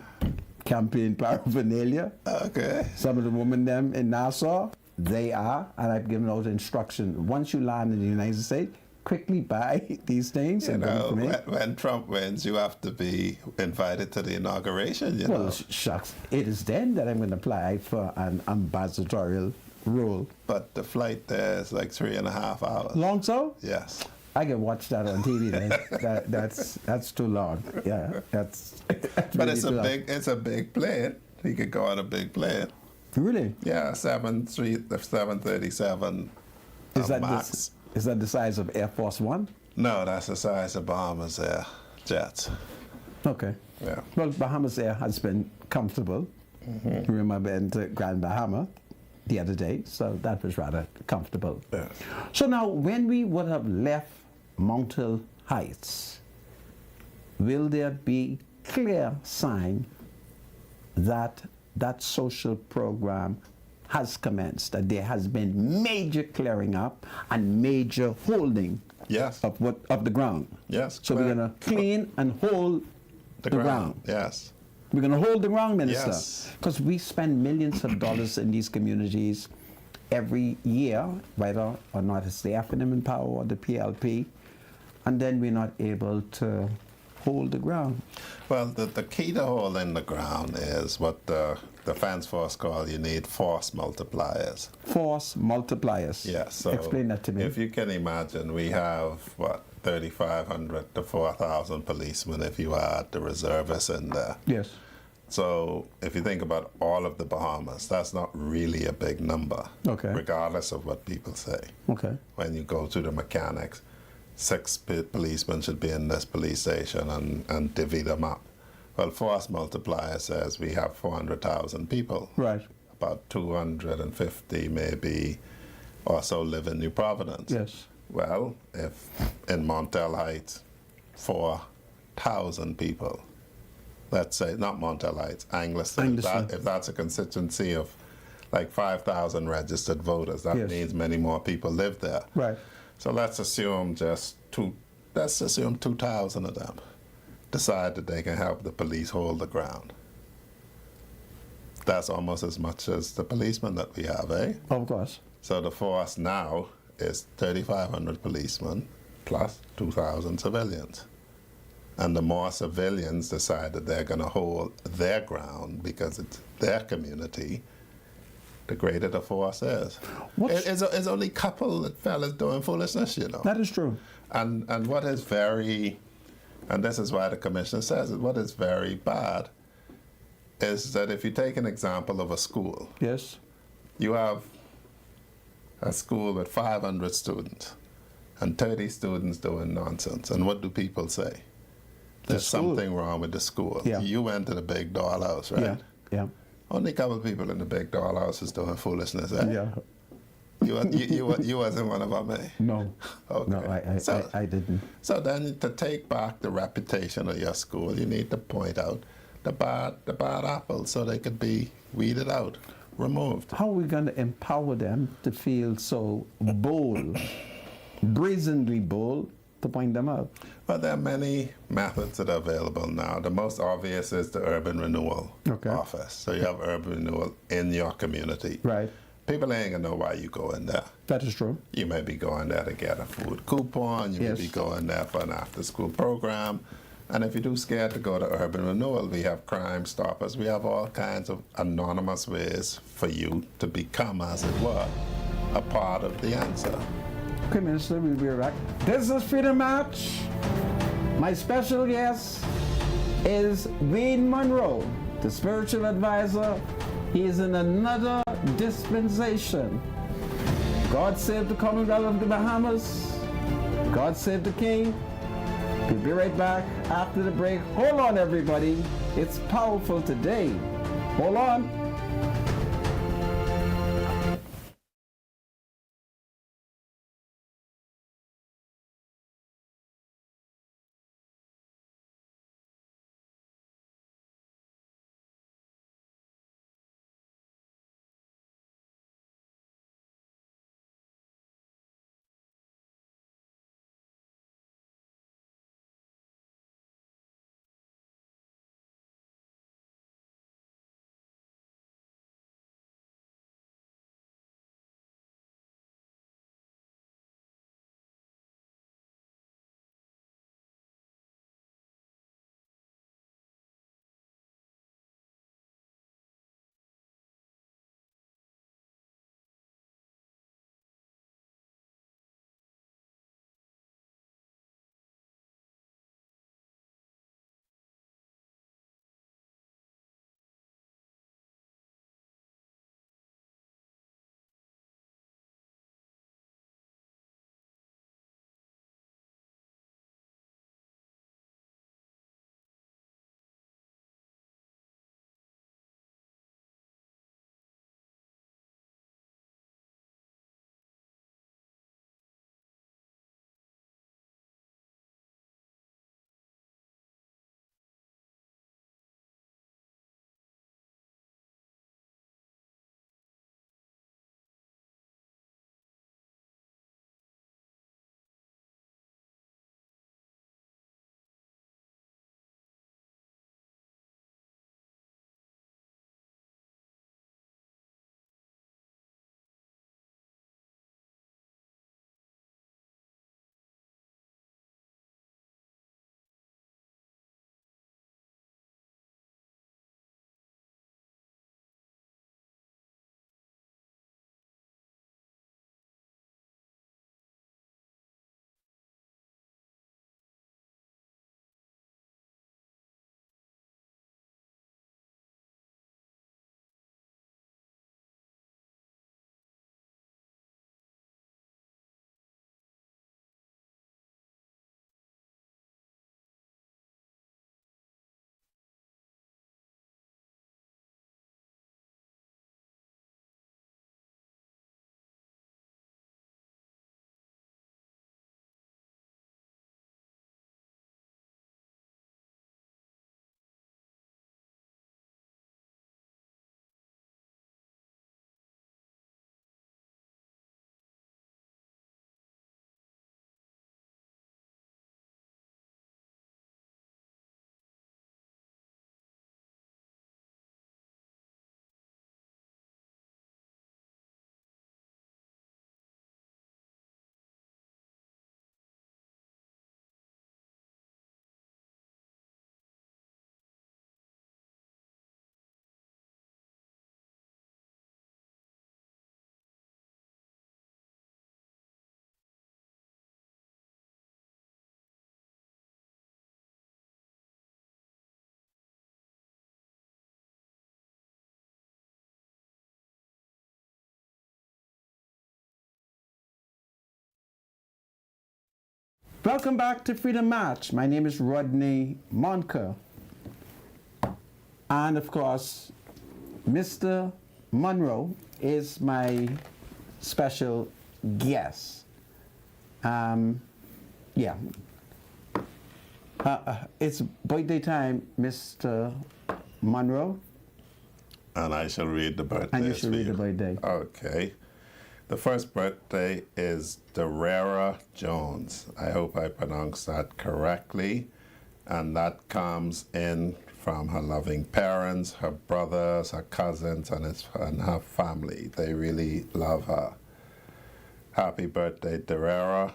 [SPEAKER 1] campaign paraphernalia.
[SPEAKER 3] Okay.
[SPEAKER 1] Some of the women them in Nassau, they are, and I've given out instruction. Once you land in the United States, quickly buy these things
[SPEAKER 3] You
[SPEAKER 1] and bring
[SPEAKER 3] know,
[SPEAKER 1] them in.
[SPEAKER 3] when Trump wins, you have to be invited to the inauguration, you
[SPEAKER 1] Well,
[SPEAKER 3] know.
[SPEAKER 1] shucks. It is then that I'm going to apply for an ambassadorial role.
[SPEAKER 3] But the flight there is like 3.5 hours.
[SPEAKER 1] Long so?
[SPEAKER 3] Yes.
[SPEAKER 1] I can watch that on TV then. That's too long. Yeah, that's
[SPEAKER 3] But
[SPEAKER 1] really
[SPEAKER 3] it's
[SPEAKER 1] too long.
[SPEAKER 3] a big plane. He could go on a big plane.
[SPEAKER 1] Really?
[SPEAKER 3] Yeah, 737
[SPEAKER 1] Is that
[SPEAKER 3] Max.
[SPEAKER 1] is that the size of Air Force One?
[SPEAKER 3] No, that's the size of Bahamas Air jets.
[SPEAKER 1] Okay.
[SPEAKER 3] Yeah.
[SPEAKER 1] Well, Bahamas Air has been comfortable. Remember, I went to Grand Bahama the other day, so that was rather comfortable.
[SPEAKER 3] Yeah.
[SPEAKER 1] So now, when we would have left Montel Heights, will there be clear sign that that social program has commenced, that there has been major clearing up and major holding
[SPEAKER 3] Yes.
[SPEAKER 1] of the ground?
[SPEAKER 3] Yes.
[SPEAKER 1] So we're going to clean and hold the ground.
[SPEAKER 3] Yes.
[SPEAKER 1] We're going to hold the ground, Minister.
[SPEAKER 3] Yes.
[SPEAKER 1] Because we spend millions of dollars in these communities every year, whether or not it's the African in Power or the PLP, and then we're not able to hold the ground.
[SPEAKER 3] Well, the key to holding the ground is what the Defense Force call you need force multipliers.
[SPEAKER 1] Force multipliers.
[SPEAKER 3] Yes. So
[SPEAKER 1] explain that to me.
[SPEAKER 3] If you can imagine, we have, 3,500 to 4,000 policemen if you add the reservists in there.
[SPEAKER 1] Yes.
[SPEAKER 3] So if you think about all of the Bahamas, that's not really a big number,
[SPEAKER 1] Okay.
[SPEAKER 3] regardless of what people say.
[SPEAKER 1] Okay.
[SPEAKER 3] When you go to the mechanics, 6 policemen should be in this police station and divvy them up. Well, force multiplier says we have 400,000 people.
[SPEAKER 1] Right.
[SPEAKER 3] About 250 maybe or so live in New Providence.
[SPEAKER 1] Yes.
[SPEAKER 3] Well, if in Montel Heights, 4,000 people, let's say, not Montel Heights, Angleson,
[SPEAKER 1] Angleson.
[SPEAKER 3] if that's a constituency of like 5,000 registered voters, that
[SPEAKER 1] Yes.
[SPEAKER 3] means many more people live there.
[SPEAKER 1] Right.
[SPEAKER 3] So let's assume 2,000 of them decide that they can help the police hold the ground. That's almost as much as the policemen that we have, eh?
[SPEAKER 1] Of course.
[SPEAKER 3] So the force now is 3,500 policemen plus 2,000 civilians. And the more civilians decide that they're going to hold their ground because it's their community, the greater the force is. It's only a couple of fellas doing foolishness, you know.
[SPEAKER 1] That is true.
[SPEAKER 3] And what is very, and this is why the commissioner says it, what is very bad is that if you take an example of a school,
[SPEAKER 1] Yes.
[SPEAKER 3] you have a school with 500 students and 30 students doing nonsense. And what do people say? There's
[SPEAKER 1] school.
[SPEAKER 3] something wrong with the school.
[SPEAKER 1] Yeah.
[SPEAKER 3] You went to the big dollhouse, right?
[SPEAKER 1] Yeah. Yeah.
[SPEAKER 3] Only a couple of people in the big dollhouse is doing foolishness, eh?
[SPEAKER 1] Yeah.
[SPEAKER 3] You wasn't one of them, eh?
[SPEAKER 1] No.
[SPEAKER 3] Okay.
[SPEAKER 1] No, I didn't.
[SPEAKER 3] So then, to take back the reputation of your school, you need to point out the bad apples so they could be weeded out, removed.
[SPEAKER 1] How are we going to empower them to feel so bold, brazenly bold, to point them out?
[SPEAKER 3] Well, there are many methods that are available now. The most obvious is the Urban Renewal Office. So you have Urban Renewal in your community.
[SPEAKER 1] Right.
[SPEAKER 3] People ain't gonna know why you go in there.
[SPEAKER 1] That is true.
[SPEAKER 3] You may be going there to get a food coupon. You may be going there for an after-school program. And if you're too scared to go to Urban Renewal, we have Crime Stoppers. We have all kinds of anonymous ways for you to become, as it were, a part of the answer.
[SPEAKER 1] Okay, Minister, we'll be right back. This is Freedom March. My special guest is Wayne Monroe, the spiritual advisor. He is in another dispensation. God save the Commonwealth of the Bahamas. God save the King. We'll be right back after the break. Hold on, everybody. It's powerful today. Hold on. Welcome back to Freedom March. My name is Rodney Monker. And of course, Mr. Monroe is my special guest. Yeah. It's birthday time, Mr. Monroe.
[SPEAKER 3] And I shall read the birthday.
[SPEAKER 1] And you should read the birthday.
[SPEAKER 3] Okay. The first birthday is Darrera Jones. I hope I pronounced that correctly. And that comes in from her loving parents, her brothers, her cousins, and her family. They really love her. Happy birthday, Darrera.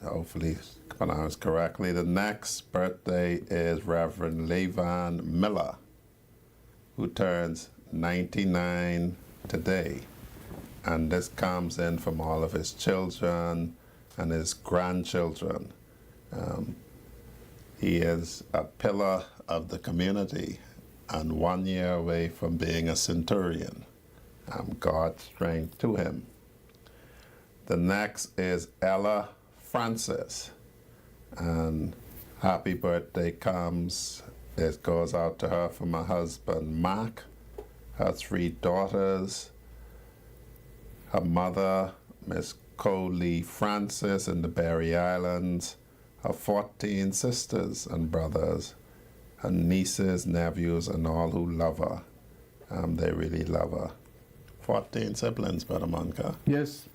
[SPEAKER 3] Hopefully pronounced correctly. The next birthday is Reverend Levan Miller, who turns 99 today. And this comes in from all of his children and his grandchildren. He is a pillar of the community and 1 year away from being a centurion. God's strength to him. The next is Ella Francis. And happy birthday it goes out to her from her husband, Mark, her 3 daughters, her mother, Miss Coley Francis in the Berry Islands, her 14 sisters and brothers, her nieces, nephews, and all who love her. They really love her. 14 siblings, Brother Monica.
[SPEAKER 1] Yes.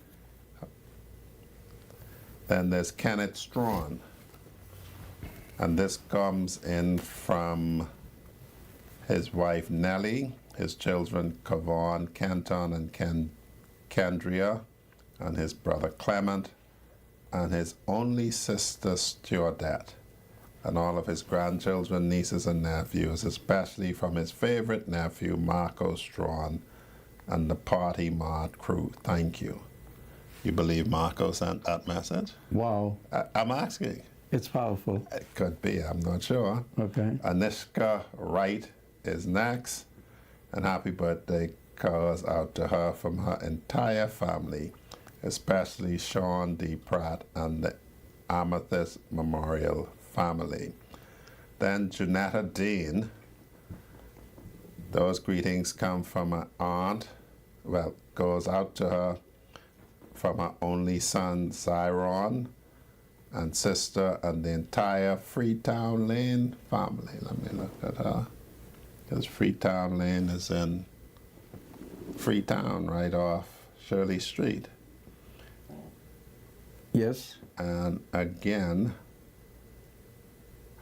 [SPEAKER 3] Then there's Kenneth Strawn. And this comes in from his wife Nellie, his children Kavon, Kenton, and Kendria, and his brother Clement, and his only sister Stewardette, and all of his grandchildren, nieces, and nephews, especially from his favorite nephew, Marco Strawn, and the Party Mart crew. Thank you. You believe Marco sent that message?
[SPEAKER 1] Wow.
[SPEAKER 3] I'm asking.
[SPEAKER 1] It's powerful.
[SPEAKER 3] It could be, I'm not sure.
[SPEAKER 1] Okay.
[SPEAKER 3] Anishka Wright is next, and happy birthday goes out to her from her entire family, especially Sean D. Pratt and the Amethyst Memorial family. Then Junetta Dean, those greetings come from her aunt, goes out to her from her only son, Zyron, and sister, and the entire Freetown Lane family. Let me look at her. Because Freetown Lane is in Freetown, right off Shirley Street.
[SPEAKER 1] Yes.
[SPEAKER 3] And again,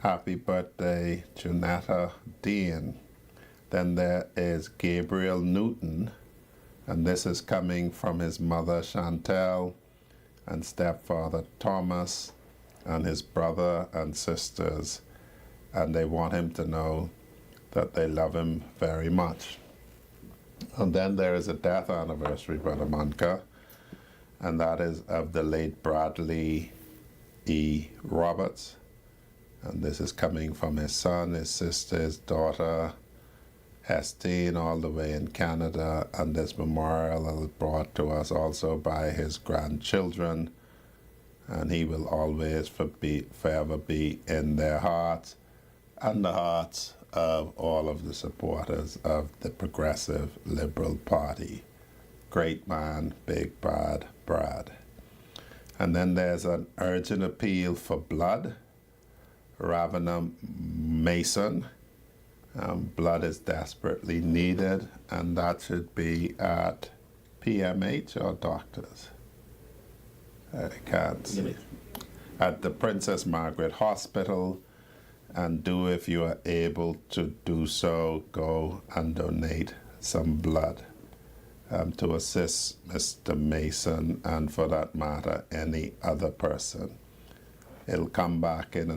[SPEAKER 3] happy birthday, Junetta Dean. Then there is Gabriel Newton, and this is coming from his mother, Chantel, and stepfather, Thomas, and his brother and sisters, and they want him to know that they love him very much. And then there is a death anniversary, Brother Monica, and that is of the late Bradley E. Roberts. And this is coming from his son, his sister, his daughter, Hestine, all the way in Canada. And this memorial is brought to us also by his grandchildren. And he will always forever be in their hearts and the hearts of all of the supporters of the Progressive Liberal Party. Great man, Big Bad Brad. And then there's an urgent appeal for blood. Ravana Mason. Blood is desperately needed, and that should be at PMH or doctors. I can't. At the Princess Margaret Hospital, and if you are able to do so, go and donate some blood to assist Mr. Mason, and for that matter, any other person. It'll come back in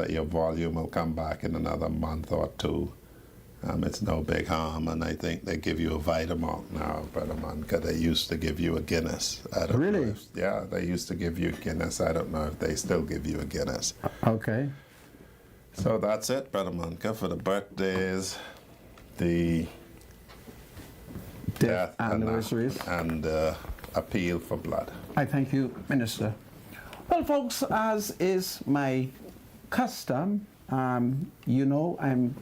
[SPEAKER 3] your volume will come back in another month or 2. It's no big harm, and I think they give you a Vitamark now, Brother Monica. They used to give you a Guinness. I don't
[SPEAKER 1] Really?
[SPEAKER 3] know yeah, they used to give you Guinness. I don't know if they still give you a Guinness.
[SPEAKER 1] Okay.
[SPEAKER 3] So that's it, Brother Monica, for the birthdays, the death
[SPEAKER 1] anniversaries,
[SPEAKER 3] and appeal for blood.
[SPEAKER 1] I thank you, Minister. Well, folks, as is my custom, you know, I'm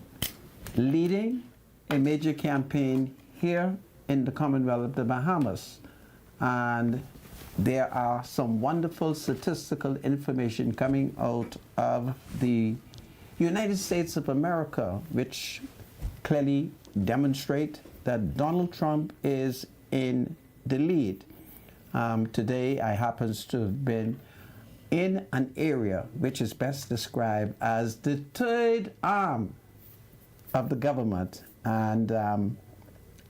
[SPEAKER 1] leading a major campaign here in the Commonwealth of the Bahamas. and there are some wonderful statistical information coming out of the United States of America, which clearly demonstrate that Donald Trump is in the lead. Today, I happens to have been in an area which is best described as the third arm of the government, and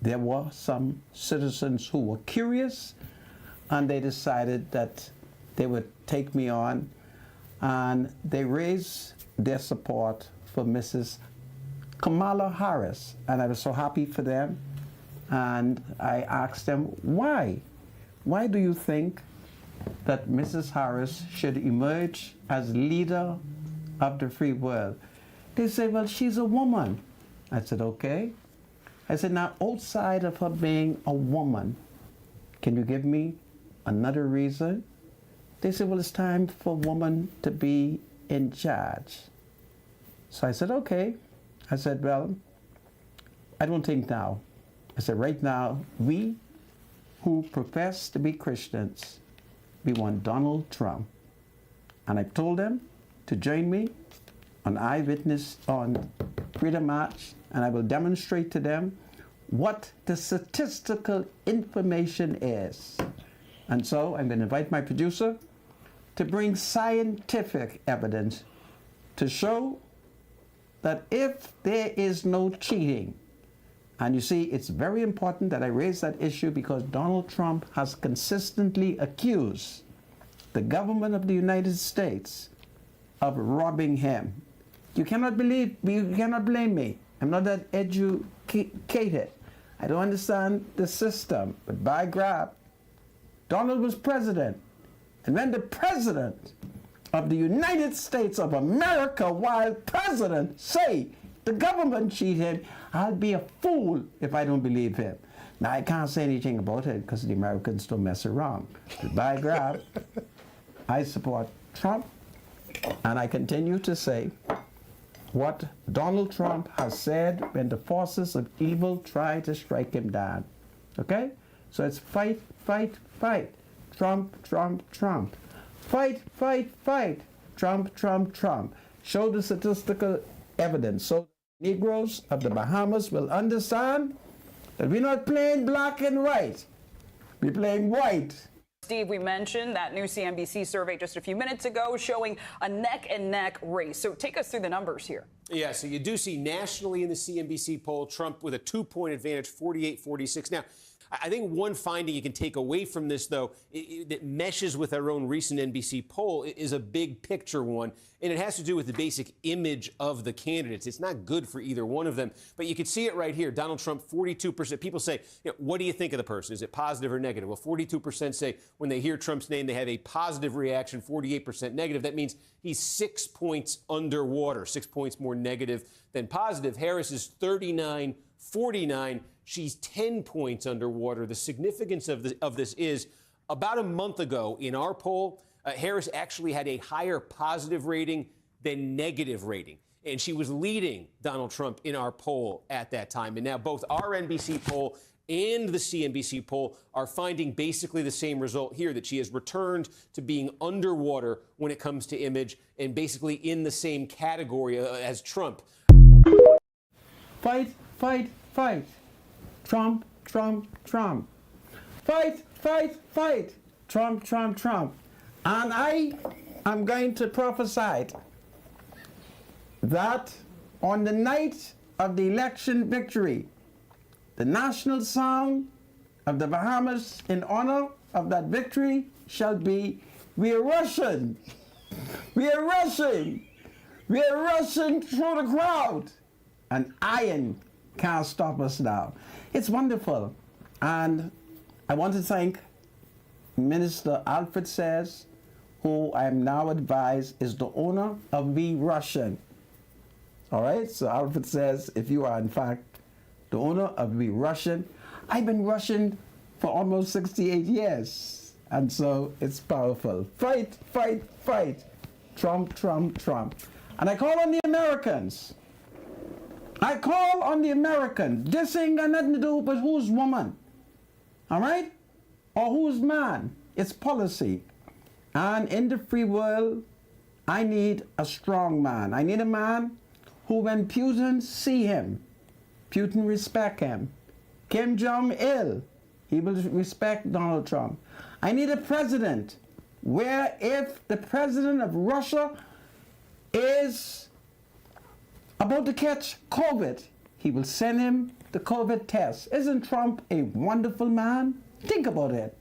[SPEAKER 1] there were some citizens who were curious, and they decided that they would take me on, and they raised their support for Mrs. Kamala Harris, and I was so happy for them. And I asked them, why? Why do you think that Mrs. Harris should emerge as leader of the free world? They said, well, she's a woman. I said, okay. I said, now, outside of her being a woman, can you give me another reason? They said, well, it's time for a woman to be in charge. So I said, okay. I said, well, I don't think now. I said, right now, we who profess to be Christians, we want Donald Trump. And I told them to join me on Eyewitness on Freedom March, and I will demonstrate to them what the statistical information is. And so I'm going to invite my producer to bring scientific evidence to show that if there is no cheating, and you see, it's very important that I raise that issue because Donald Trump has consistently accused the government of the United States of robbing him. You cannot blame me. I'm not that educated. I don't understand the system. But by God, Donald was president. And when the president of the United States of America, while president, say the government cheated, I'll be a fool if I don't believe him. Now, I can't say anything about it because the Americans don't mess around. But by God, I support Trump, and I continue to say what Donald Trump has said when the forces of evil try to strike him down. Okay? So it's fight, fight, fight. Trump, Trump, Trump. Fight, fight, fight. Trump, Trump, Trump. Show the statistical evidence so Negroes of the Bahamas will understand that we're not playing black and white. We're playing white.
[SPEAKER 4] Steve, we mentioned that new CNBC survey just a few minutes ago showing a neck-and-neck race. So take us through the numbers here.
[SPEAKER 5] Yeah, so you do see nationally in the CNBC poll, Trump with a 2-point advantage, 48-46. Now, I think one finding you can take away from this, though, that meshes with our own recent NBC poll is a big picture one, and it has to do with the basic image of the candidates. It's not good for either one of them, but you can see it right here. Donald Trump, 42%. People say, what do you think of the person? Is it positive or negative? Well, 42% say when they hear Trump's name, they have a positive reaction, 48% negative. That means he's 6 points underwater, 6 points more negative than positive. Harris is 39-49. She's 10 points underwater. The significance of this is about a month ago in our poll, Harris actually had a higher positive rating than negative rating. And she was leading Donald Trump in our poll at that time. And now both our NBC poll and the CNBC poll are finding basically the same result here, that she has returned to being underwater when it comes to image and basically in the same category as Trump.
[SPEAKER 1] Fight, fight, fight. Trump, Trump, Trump. Fight, fight, fight. Trump, Trump, Trump. And I am going to prophesy that on the night of the election victory, the national song of the Bahamas in honor of that victory shall be, "We are rushing, we are rushing, we are rushing through the crowd, and iron can't stop us now." It's wonderful. And I want to thank Minister Alfred Sayers, who I am now advised is the owner of We Russian. All right, so Alfred says, if you are in fact the owner of We Russian, I've been Russian for almost 68 years. And so it's powerful. Fight, fight, fight. Trump, Trump, Trump. And I call on the Americans. I call on the Americans. This ain't got nothing to do with who's woman. All right? or whose man? It's policy. And in the free world, I need a strong man. I need a man who, when Putin see him, Putin respect him. Kim Jong-il, he will respect Donald Trump. I need a president where if the president of Russia is about to catch COVID, he will send him the COVID test. Isn't Trump a wonderful man? Think about it.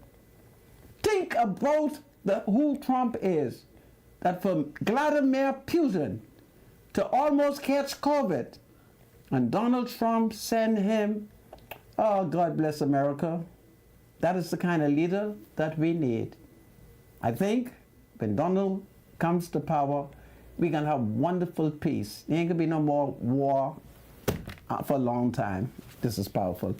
[SPEAKER 1] Think about who Trump is. That from Vladimir Putin to almost catch COVID, and Donald Trump send him, oh, God bless America. That is the kind of leader that we need. I think when Donald comes to power, we're going to have wonderful peace. There ain't going to be no more war for a long time. This is powerful.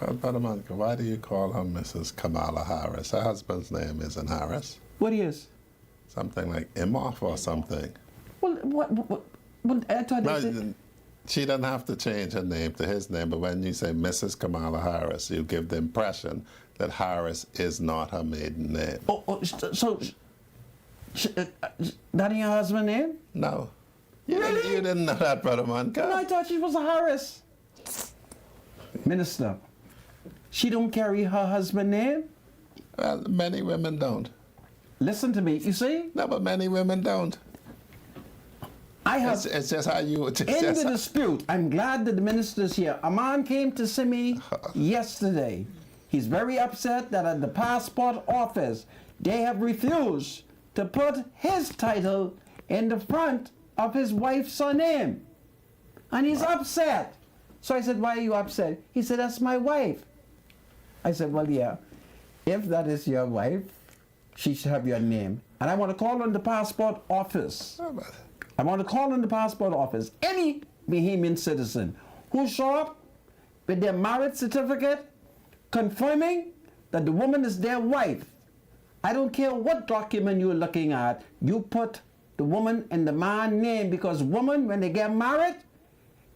[SPEAKER 3] But Monica, why do you call her Mrs. Kamala Harris? Her husband's name isn't Harris.
[SPEAKER 1] What is?
[SPEAKER 3] Something like Imhoff or something.
[SPEAKER 1] Well, what I thought
[SPEAKER 3] No,
[SPEAKER 1] they said-
[SPEAKER 3] she doesn't have to change her name to his name, but when you say Mrs. Kamala Harris, you give the impression that Harris is not her maiden name.
[SPEAKER 1] That ain't your husband's name?
[SPEAKER 3] No. You,
[SPEAKER 1] Really?
[SPEAKER 3] you didn't know that, Brother Monica?
[SPEAKER 1] No, I thought she was a Harris. Minister, she don't carry her husband's name?
[SPEAKER 3] Well, many women don't.
[SPEAKER 1] Listen to me, you see?
[SPEAKER 3] No, but many women don't.
[SPEAKER 1] I have...
[SPEAKER 3] It's just how you... It's
[SPEAKER 1] In
[SPEAKER 3] just
[SPEAKER 1] the dispute, I'm glad that the minister's here. A man came to see me yesterday. He's very upset that at the passport office, they have refused to put his title in the front of his wife's surname. And he's upset. So I said, why are you upset? He said, that's my wife. I said, well, yeah, if that is your wife, she should have your name. And I want to call on the passport office. I want to call on the passport office. Any Bahamian citizen who show up with their marriage certificate confirming that the woman is their wife. I don't care what document you're looking at, you put the woman and the man name, because women, when they get married,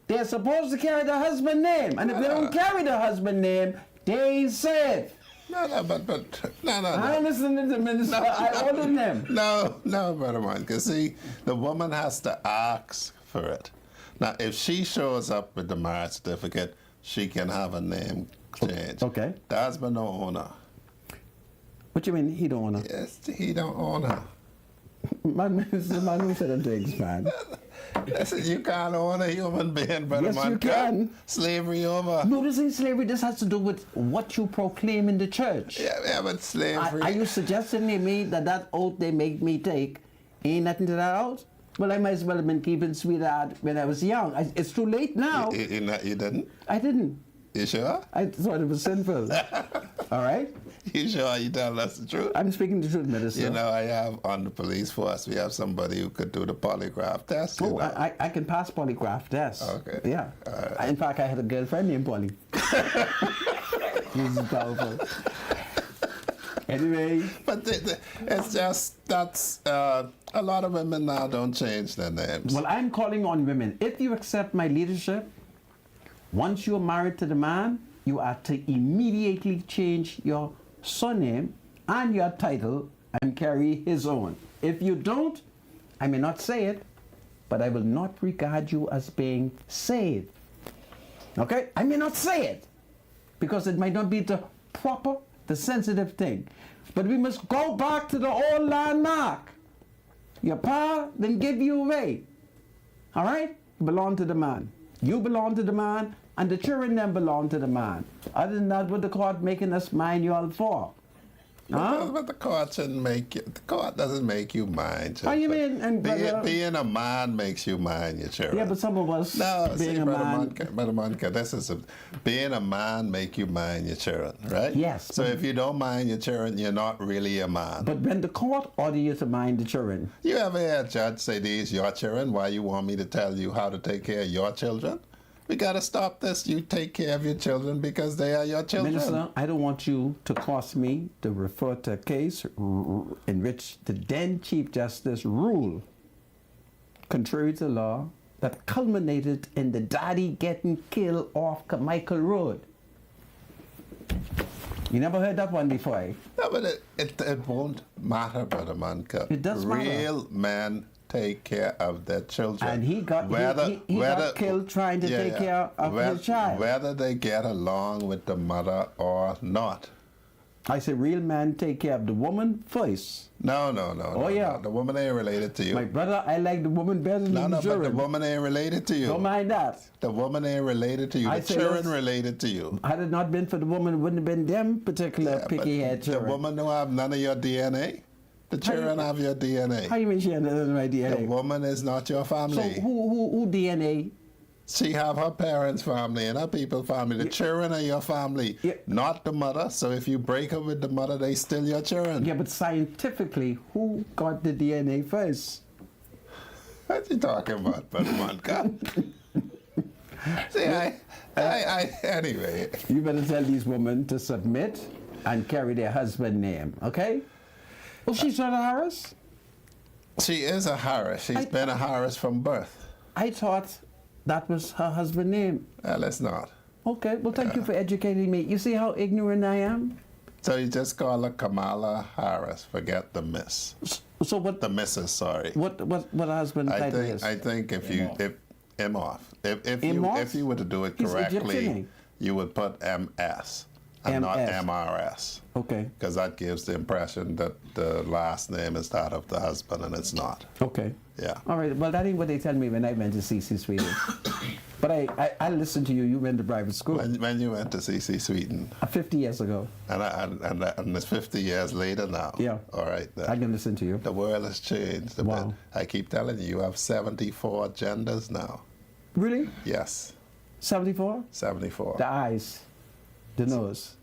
[SPEAKER 1] they're supposed to carry the husband name. And if they don't carry the husband name, they ain't safe.
[SPEAKER 3] No, no.
[SPEAKER 1] I listen to the minister. I ordered them.
[SPEAKER 3] No, Brother Monica. See, the woman has to ask for it. Now, if she shows up with the marriage certificate, she can have a name change.
[SPEAKER 1] Okay.
[SPEAKER 3] The husband don't own her.
[SPEAKER 1] What you mean he don't want to?
[SPEAKER 3] Yes, he don't own her.
[SPEAKER 1] Man, who said them things, man?
[SPEAKER 3] Listen, you can't own a human being, Brother
[SPEAKER 1] Yes, you
[SPEAKER 3] Monica.
[SPEAKER 1] can.
[SPEAKER 3] Slavery over.
[SPEAKER 1] No, this ain't slavery. This has to do with what you proclaim in the church.
[SPEAKER 3] Yeah, but slavery.
[SPEAKER 1] Are you suggesting to me that oath they make me take ain't nothing to that oath? Well, I might as well have been keeping sweetheart when I was young. It's too late now.
[SPEAKER 3] You didn't?
[SPEAKER 1] I didn't.
[SPEAKER 3] You sure?
[SPEAKER 1] I thought it was sinful. All right?
[SPEAKER 3] You sure you telling us the truth?
[SPEAKER 1] I'm speaking the truth, minister.
[SPEAKER 3] You know, I have on the police force, we have somebody who could do the polygraph test.
[SPEAKER 1] Oh, I can pass polygraph tests.
[SPEAKER 3] Okay.
[SPEAKER 1] Yeah. In fact, I had a girlfriend named Polly. This is powerful. Anyway.
[SPEAKER 3] But it's just, that's, a lot of women now don't change their names.
[SPEAKER 1] Well, I'm calling on women. If you accept my leadership, once you're married to the man, you are to immediately change your surname and your title and carry his own. If you don't, I may not say it, but I will not regard you as being saved. Okay? I may not say it because it might not be the proper, the sensitive thing. But we must go back to the old landmark. Your pa didn't give you away. All right? You belong to the man. You belong to the man, and the children then belong to the man. Other than that, what the court making us mind you all for? Huh?
[SPEAKER 3] But the court shouldn't make you, the court doesn't make you mind.
[SPEAKER 1] How you mean? And
[SPEAKER 3] Being a man makes you mind your children.
[SPEAKER 1] yeah, but some of us
[SPEAKER 3] No,
[SPEAKER 1] being
[SPEAKER 3] see,
[SPEAKER 1] a man.
[SPEAKER 3] Brother Monica, this is being a man make you mind your children, right?
[SPEAKER 1] Yes,
[SPEAKER 3] So
[SPEAKER 1] but-
[SPEAKER 3] if you don't mind your children, you're not really a man.
[SPEAKER 1] But when the court order you to mind the children,
[SPEAKER 3] You ever hear a judge say, these your children? Why you want me to tell you how to take care of your children? We got to stop this. You take care of your children because they are your children.
[SPEAKER 1] Minister, I don't want you to cause me to refer to a case in which the then Chief Justice ruled contrary to law that culminated in the daddy getting killed off Carmichael Road. You never heard that one before, eh?
[SPEAKER 3] No, but it won't matter, Brother Manka.
[SPEAKER 1] It does matter.
[SPEAKER 3] Real men take care of their children.
[SPEAKER 1] And he got killed trying to take care of his child.
[SPEAKER 3] Whether they get along with the mother or not.
[SPEAKER 1] I say real men take care of the woman first.
[SPEAKER 3] No.
[SPEAKER 1] Oh, yeah.
[SPEAKER 3] No. The woman ain't related to you.
[SPEAKER 1] My brother, I like the woman better than the
[SPEAKER 3] but the
[SPEAKER 1] children.
[SPEAKER 3] woman ain't related to you.
[SPEAKER 1] Don't mind that.
[SPEAKER 3] The woman ain't related to you.
[SPEAKER 1] I
[SPEAKER 3] The
[SPEAKER 1] say
[SPEAKER 3] children
[SPEAKER 1] this-
[SPEAKER 3] related to you.
[SPEAKER 1] Had it not been for the woman, it wouldn't have been them particular
[SPEAKER 3] But
[SPEAKER 1] picky-head
[SPEAKER 3] the
[SPEAKER 1] children.
[SPEAKER 3] woman don't have none of your DNA. The children have your DNA.
[SPEAKER 1] How you mean she had none of my
[SPEAKER 3] The
[SPEAKER 1] DNA?
[SPEAKER 3] woman is not your
[SPEAKER 1] So
[SPEAKER 3] family.
[SPEAKER 1] who DNA?
[SPEAKER 3] She have her parents' family and her people's family. The children are your family,
[SPEAKER 1] Yeah.
[SPEAKER 3] not the mother. So if you break up with the mother, they still your children.
[SPEAKER 1] Yeah, but scientifically, who got the DNA first?
[SPEAKER 3] What you talking about, Brother Manka? See, anyway.
[SPEAKER 1] You better tell these women to submit and carry their husband's name, okay? Oh, she's not a Harris?
[SPEAKER 3] She is a Harris. She's been a Harris from birth.
[SPEAKER 1] I thought that was her husband's name.
[SPEAKER 3] Well, it's not.
[SPEAKER 1] Okay, well, thank you for educating me. You see how ignorant I am?
[SPEAKER 3] So you just call her Kamala Harris. Forget the miss.
[SPEAKER 1] So what?
[SPEAKER 3] The missus, sorry.
[SPEAKER 1] What husband title is?
[SPEAKER 3] I think if Imhoff.
[SPEAKER 1] Imhoff?
[SPEAKER 3] If you were to do it
[SPEAKER 1] He's
[SPEAKER 3] correctly,
[SPEAKER 1] Egyptian.
[SPEAKER 3] you would put MS and not
[SPEAKER 1] MS.
[SPEAKER 3] MRS.
[SPEAKER 1] Okay.
[SPEAKER 3] Because that gives the impression that the last name is that of the husband, and it's not.
[SPEAKER 1] Okay.
[SPEAKER 3] Yeah.
[SPEAKER 1] All right. Well, that ain't what they tell me when I went to CC Sweden. But I listened to you. You went to private school
[SPEAKER 3] When you went to CC Sweden,
[SPEAKER 1] 50 years ago.
[SPEAKER 3] and it's 50 years later now.
[SPEAKER 1] Yeah.
[SPEAKER 3] All right.
[SPEAKER 1] I can listen to you.
[SPEAKER 3] The world has changed a
[SPEAKER 1] Wow.
[SPEAKER 3] bit. I keep telling you, you have 74 genders now.
[SPEAKER 1] Really?
[SPEAKER 3] Yes,
[SPEAKER 1] 74?
[SPEAKER 3] 74.
[SPEAKER 1] The eyes, the nose,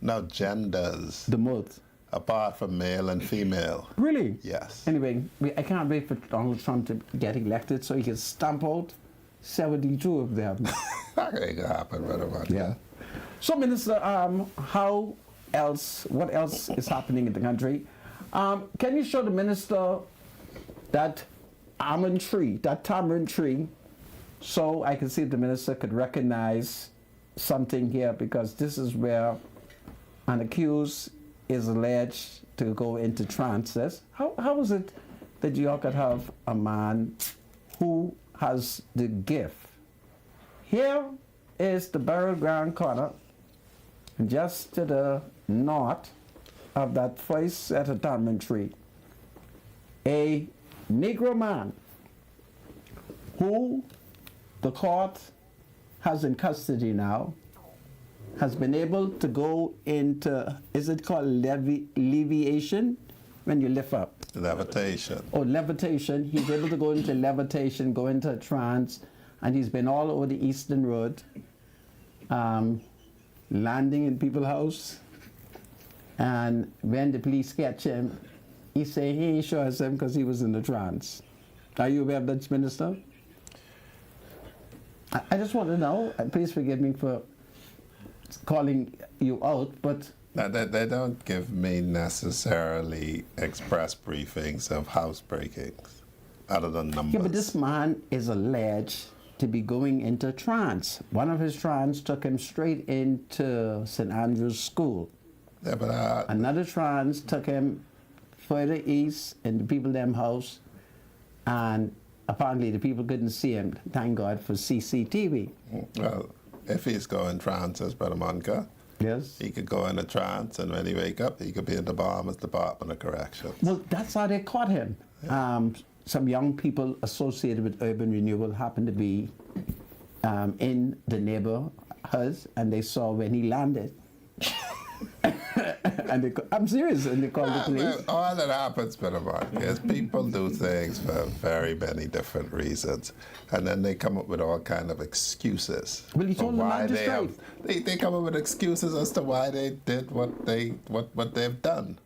[SPEAKER 3] No, genders,
[SPEAKER 1] the mouth.
[SPEAKER 3] apart from male and female.
[SPEAKER 1] Really?
[SPEAKER 3] Yes.
[SPEAKER 1] Anyway, I can't wait for Donald Trump to get elected so he can stamp out 72 of them.
[SPEAKER 3] That ain't gonna happen, Brother Manka.
[SPEAKER 1] Yeah. So, Minister, what else is happening in the country? Can you show the minister that almond tree, that tamarind tree, so I can see if the minister could recognize something here, because this is where an accused is alleged to go into trances. How is it that you all could have a man who has the gift? Here is the burial ground corner, just to the north of that first set of tamarind tree. A Negro man who the court has in custody now has been able to go into, is it called leviation? When you lift up.
[SPEAKER 3] Levitation.
[SPEAKER 1] Oh, levitation. He's able to go into levitation, go into a trance, and he's been all over the Eastern Road, landing in people's house. And when the police catch him, he say he ain't sure it's him because he was in the trance. Are you aware of that, Minister? I just want to know, please forgive me for calling you out, but
[SPEAKER 3] Now, they don't give me necessarily express briefings of house breakings, other than numbers.
[SPEAKER 1] yeah, but this man is alleged to be going into trance. One of his trance took him straight into St. Andrew's School.
[SPEAKER 3] Yeah, but
[SPEAKER 1] Another trance took him further east in the people them house, and apparently the people couldn't see him. Thank God for CCTV.
[SPEAKER 3] well, if he's going trances, Brother Manka,
[SPEAKER 1] Yes.
[SPEAKER 3] he could go in a trance, and when he wake up, he could be in the Bahamas Department of Corrections.
[SPEAKER 1] Well, that's how they caught him. Some young people associated with Urban Renewal happened to be in the neighborhoods, and they saw when he landed. And I'm serious, and they called the police.
[SPEAKER 3] All that happens, Brother Manka, is people do things for very many different reasons, and then they come up with all kind of excuses.
[SPEAKER 1] Well, he
[SPEAKER 3] for
[SPEAKER 1] told the
[SPEAKER 3] why they
[SPEAKER 1] magistrate.
[SPEAKER 3] they come up with excuses as to why they did what they've done.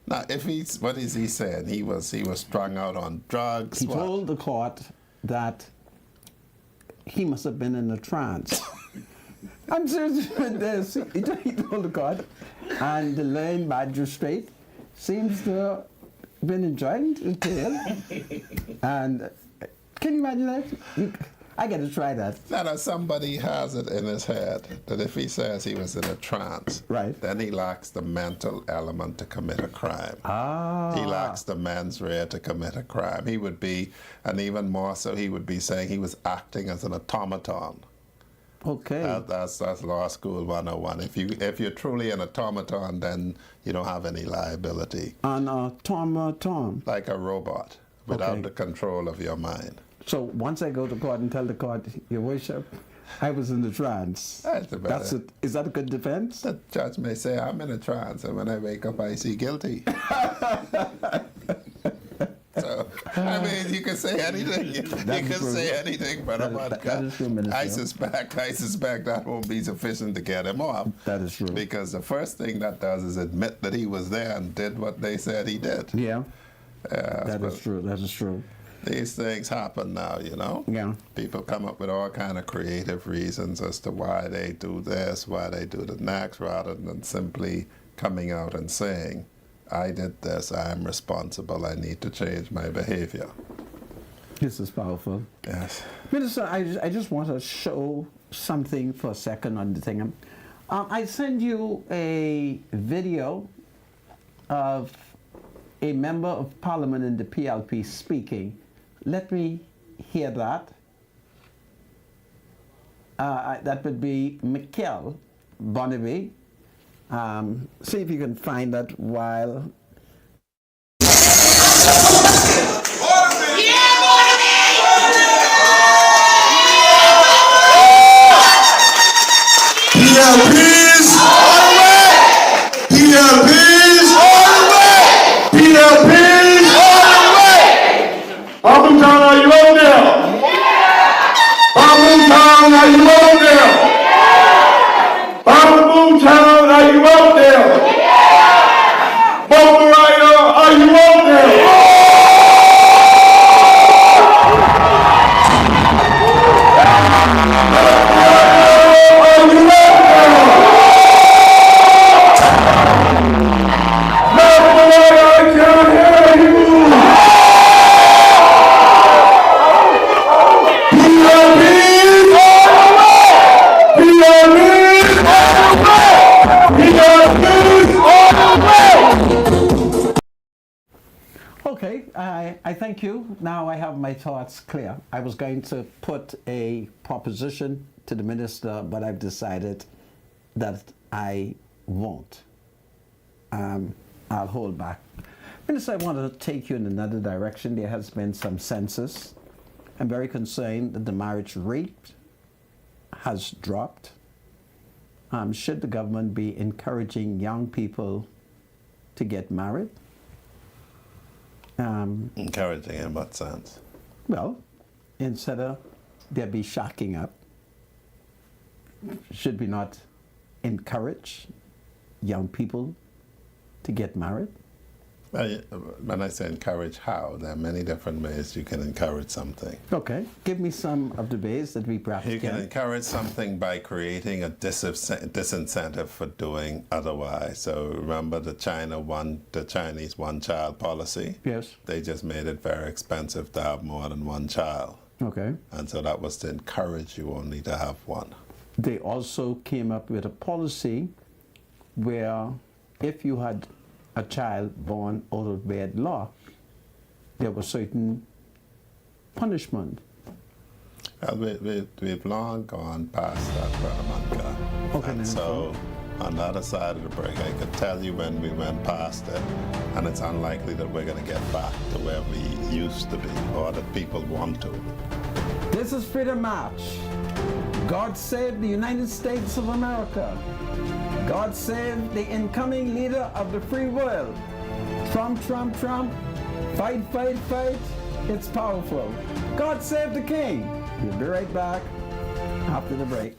[SPEAKER 3] Now, if he's what is he saying? He was strung out on drugs.
[SPEAKER 1] He
[SPEAKER 3] what?
[SPEAKER 1] told the court that he must have been in a trance. I'm serious with this. He told the court, and the learned magistrate seems to have been enjoying the tale. And can you imagine that? I got to try that.
[SPEAKER 3] Now, somebody has it in his head that if he says he was in a trance,
[SPEAKER 1] Right.
[SPEAKER 3] then he lacks the mental element to commit a crime. He lacks the mens rea to commit a crime. He would be, and even more so, he would be saying he was acting as an automaton.
[SPEAKER 1] Okay.
[SPEAKER 3] That's law school 101. If you're truly an automaton, then you don't have any liability.
[SPEAKER 1] An automaton.
[SPEAKER 3] Like a robot, without
[SPEAKER 1] Okay.
[SPEAKER 3] the control of your mind.
[SPEAKER 1] So once I go to court and tell the court, Your Worship, I was in the trance.
[SPEAKER 3] That's about
[SPEAKER 1] That's
[SPEAKER 3] it.
[SPEAKER 1] it. Is that a good defense?
[SPEAKER 3] The judge may say, I'm in a trance, and when I wake up, I see guilty. So, I mean, you can say anything. You can
[SPEAKER 1] true.
[SPEAKER 3] say anything, but
[SPEAKER 1] that is true, Minister.
[SPEAKER 3] I suspect that won't be sufficient to get him off.
[SPEAKER 1] That is true.
[SPEAKER 3] Because the first thing that does is admit that he was there and did what they said he did.
[SPEAKER 1] Yeah. That
[SPEAKER 3] but
[SPEAKER 1] is true. That is true.
[SPEAKER 3] These things happen now, you know?
[SPEAKER 1] Yeah.
[SPEAKER 3] People come up with all kind of creative reasons as to why they do this, why they do the next, rather than simply coming out and saying, I did this, I am responsible, I need to change my behavior.
[SPEAKER 1] This is powerful.
[SPEAKER 3] Yes.
[SPEAKER 1] Minister, I just want to show something for a second on the thing. I send you a video of a member of parliament in the PLP speaking. Let me hear that. That would be Mikel Bonneby. See if you can find that while.
[SPEAKER 6] PLPs all the way! PLPs all the way! PLPs all the way! Town, are you on there? Town, are you on there? Town, are you out there? Boca Rider, are you out there?
[SPEAKER 1] Okay, I thank you. Now I have my thoughts clear. I was going to put a proposition to the minister, but I've decided that I won't. I'll hold back. Minister, I want to take you in another direction. There has been some census. I'm very concerned that the marriage rate has dropped. Should the government be encouraging young people to get married?
[SPEAKER 3] Encouraging in what sense?
[SPEAKER 1] Well, instead of there be shacking up, should we not encourage young people to get married?
[SPEAKER 3] Well, when I say encourage, how? There are many different ways you can encourage something.
[SPEAKER 1] Okay, give me some of the ways that we perhaps
[SPEAKER 3] You can
[SPEAKER 1] can.
[SPEAKER 3] encourage something by creating a disincentive for doing otherwise. So remember the Chinese one-child policy?
[SPEAKER 1] Yes.
[SPEAKER 3] They just made it very expensive to have more than one child.
[SPEAKER 1] Okay.
[SPEAKER 3] And so that was to encourage you only to have one.
[SPEAKER 1] They also came up with a policy where if you had a child born out of wedlock, there was certain punishment.
[SPEAKER 3] Well, we've long gone past that, Brother Monica.
[SPEAKER 1] Okay,
[SPEAKER 3] And
[SPEAKER 1] then.
[SPEAKER 3] so on the other side of the break, I could tell you when we went past it, and it's unlikely that we're going to get back to where we used to be or that people want to.
[SPEAKER 1] This is Freedom March. God save the United States of America. God save the incoming leader of the free world. Trump, Trump, Trump. Fight, fight, fight. It's powerful. God save the king. We'll be right back after the break.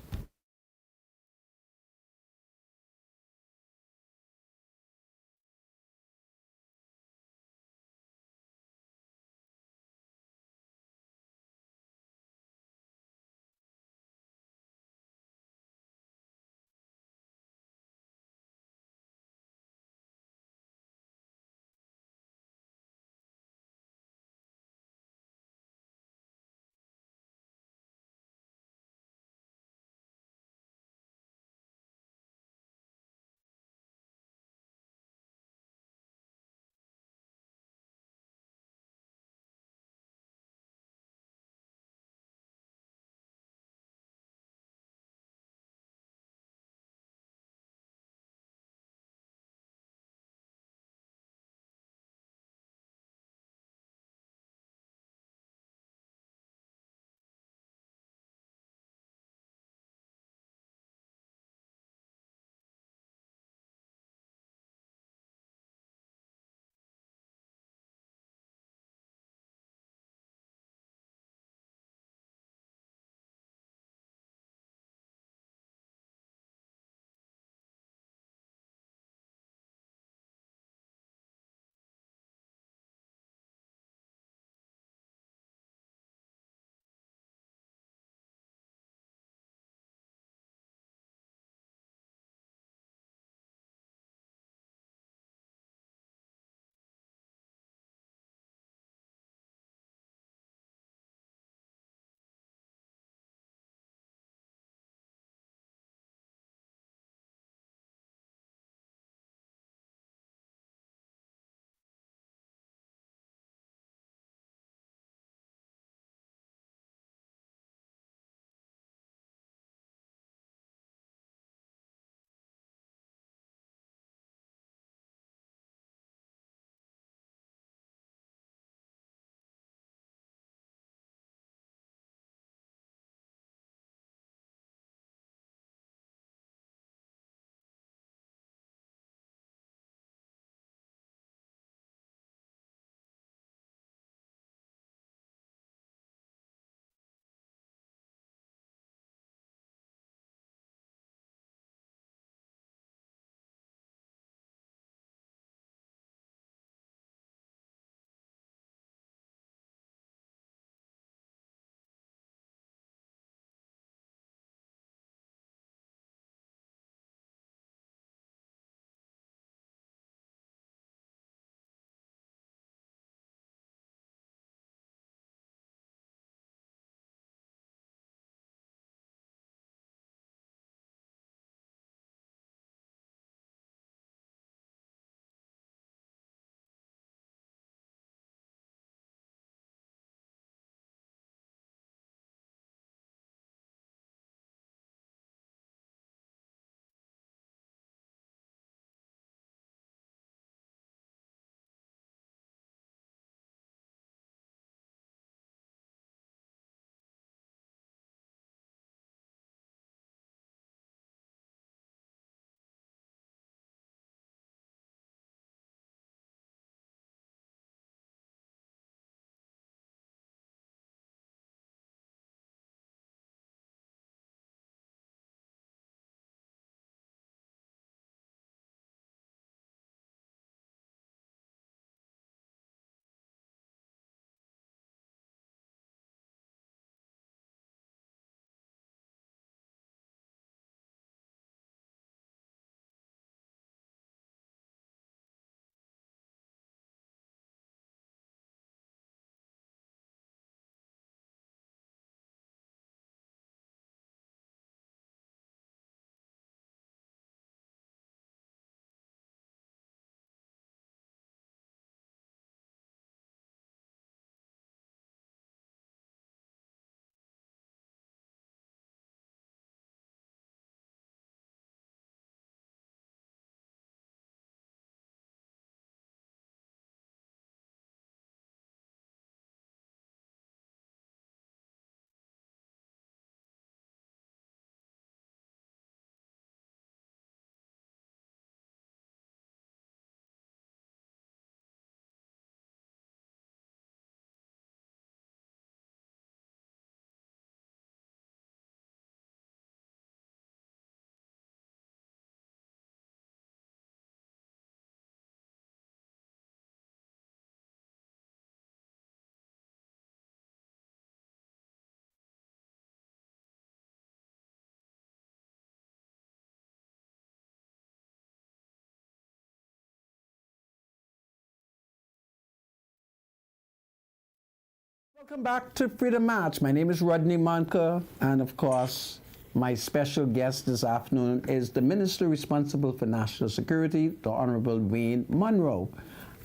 [SPEAKER 1] Welcome back to Freedom March. My name is Rodney Monker, and of course, my special guest this afternoon is the Minister responsible for National Security, the Honorable Wayne Munro.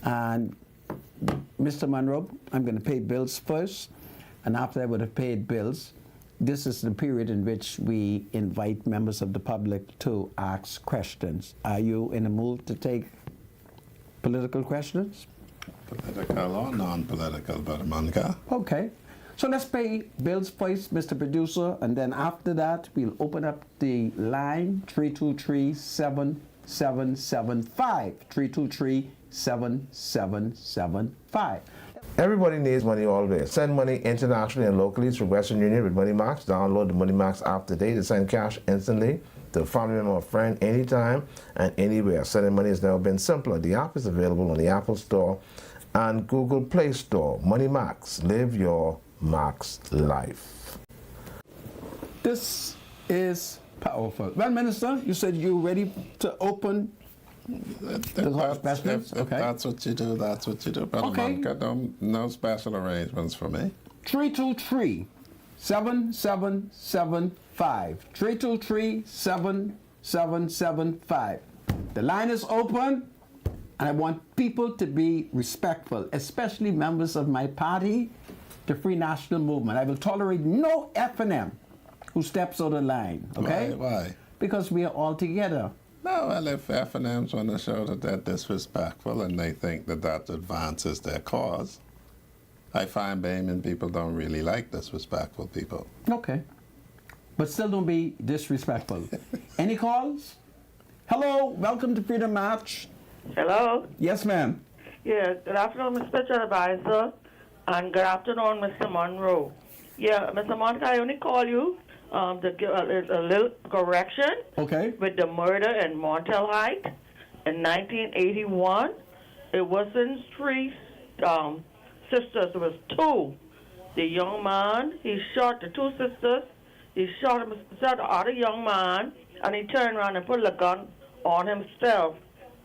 [SPEAKER 1] And Mr. Munro, I'm going to pay bills first, and after I would have paid bills, this is the period in which we invite members of the public to ask questions. Are you in a mood to take political questions?
[SPEAKER 3] Political or non-political, Brother Monica?
[SPEAKER 1] Okay. So let's pay bills first, Mr. Producer, and then after that, we'll open up the line 323-7775. 323-7775.
[SPEAKER 2] Everybody needs money always. Send money internationally and locally through Western Union with MoneyMax. Download the MoneyMax app today to send cash instantly to a family member or friend anytime and anywhere. Sending money has never been simpler. The app is available on the Apple Store and Google Play Store. MoneyMax. Live your Max life.
[SPEAKER 1] This is powerful. Well, Minister, you said you're ready to open the questions?
[SPEAKER 3] If that's what you do, that's what you do. Brother
[SPEAKER 1] Okay.
[SPEAKER 3] Monica, no special arrangements for me.
[SPEAKER 1] 323-7775. 323-7775. The line is open, and I want people to be respectful, especially members of my party, the Free National Movement. I will tolerate no F&M who steps out of line, okay?
[SPEAKER 3] Why?
[SPEAKER 1] Because we are all together.
[SPEAKER 3] No, well, if F&Ms want to show that they're disrespectful and they think that that advances their cause, I find Bahamian people don't really like disrespectful people.
[SPEAKER 1] Okay. But still don't be disrespectful. Any calls? Hello, welcome to Freedom March.
[SPEAKER 7] Hello.
[SPEAKER 1] Yes, ma'am.
[SPEAKER 7] Yeah, good afternoon, Mr. Special Advisor, and good afternoon, Mr. Monroe. Yeah, Mr. Monica, I only call you to give a little correction
[SPEAKER 1] Okay.
[SPEAKER 7] with the murder in Montel Heights in 1981. It wasn't three sisters, it was two. The young man, he shot the two sisters, he shot the other young man, and he turned around and put the gun on himself.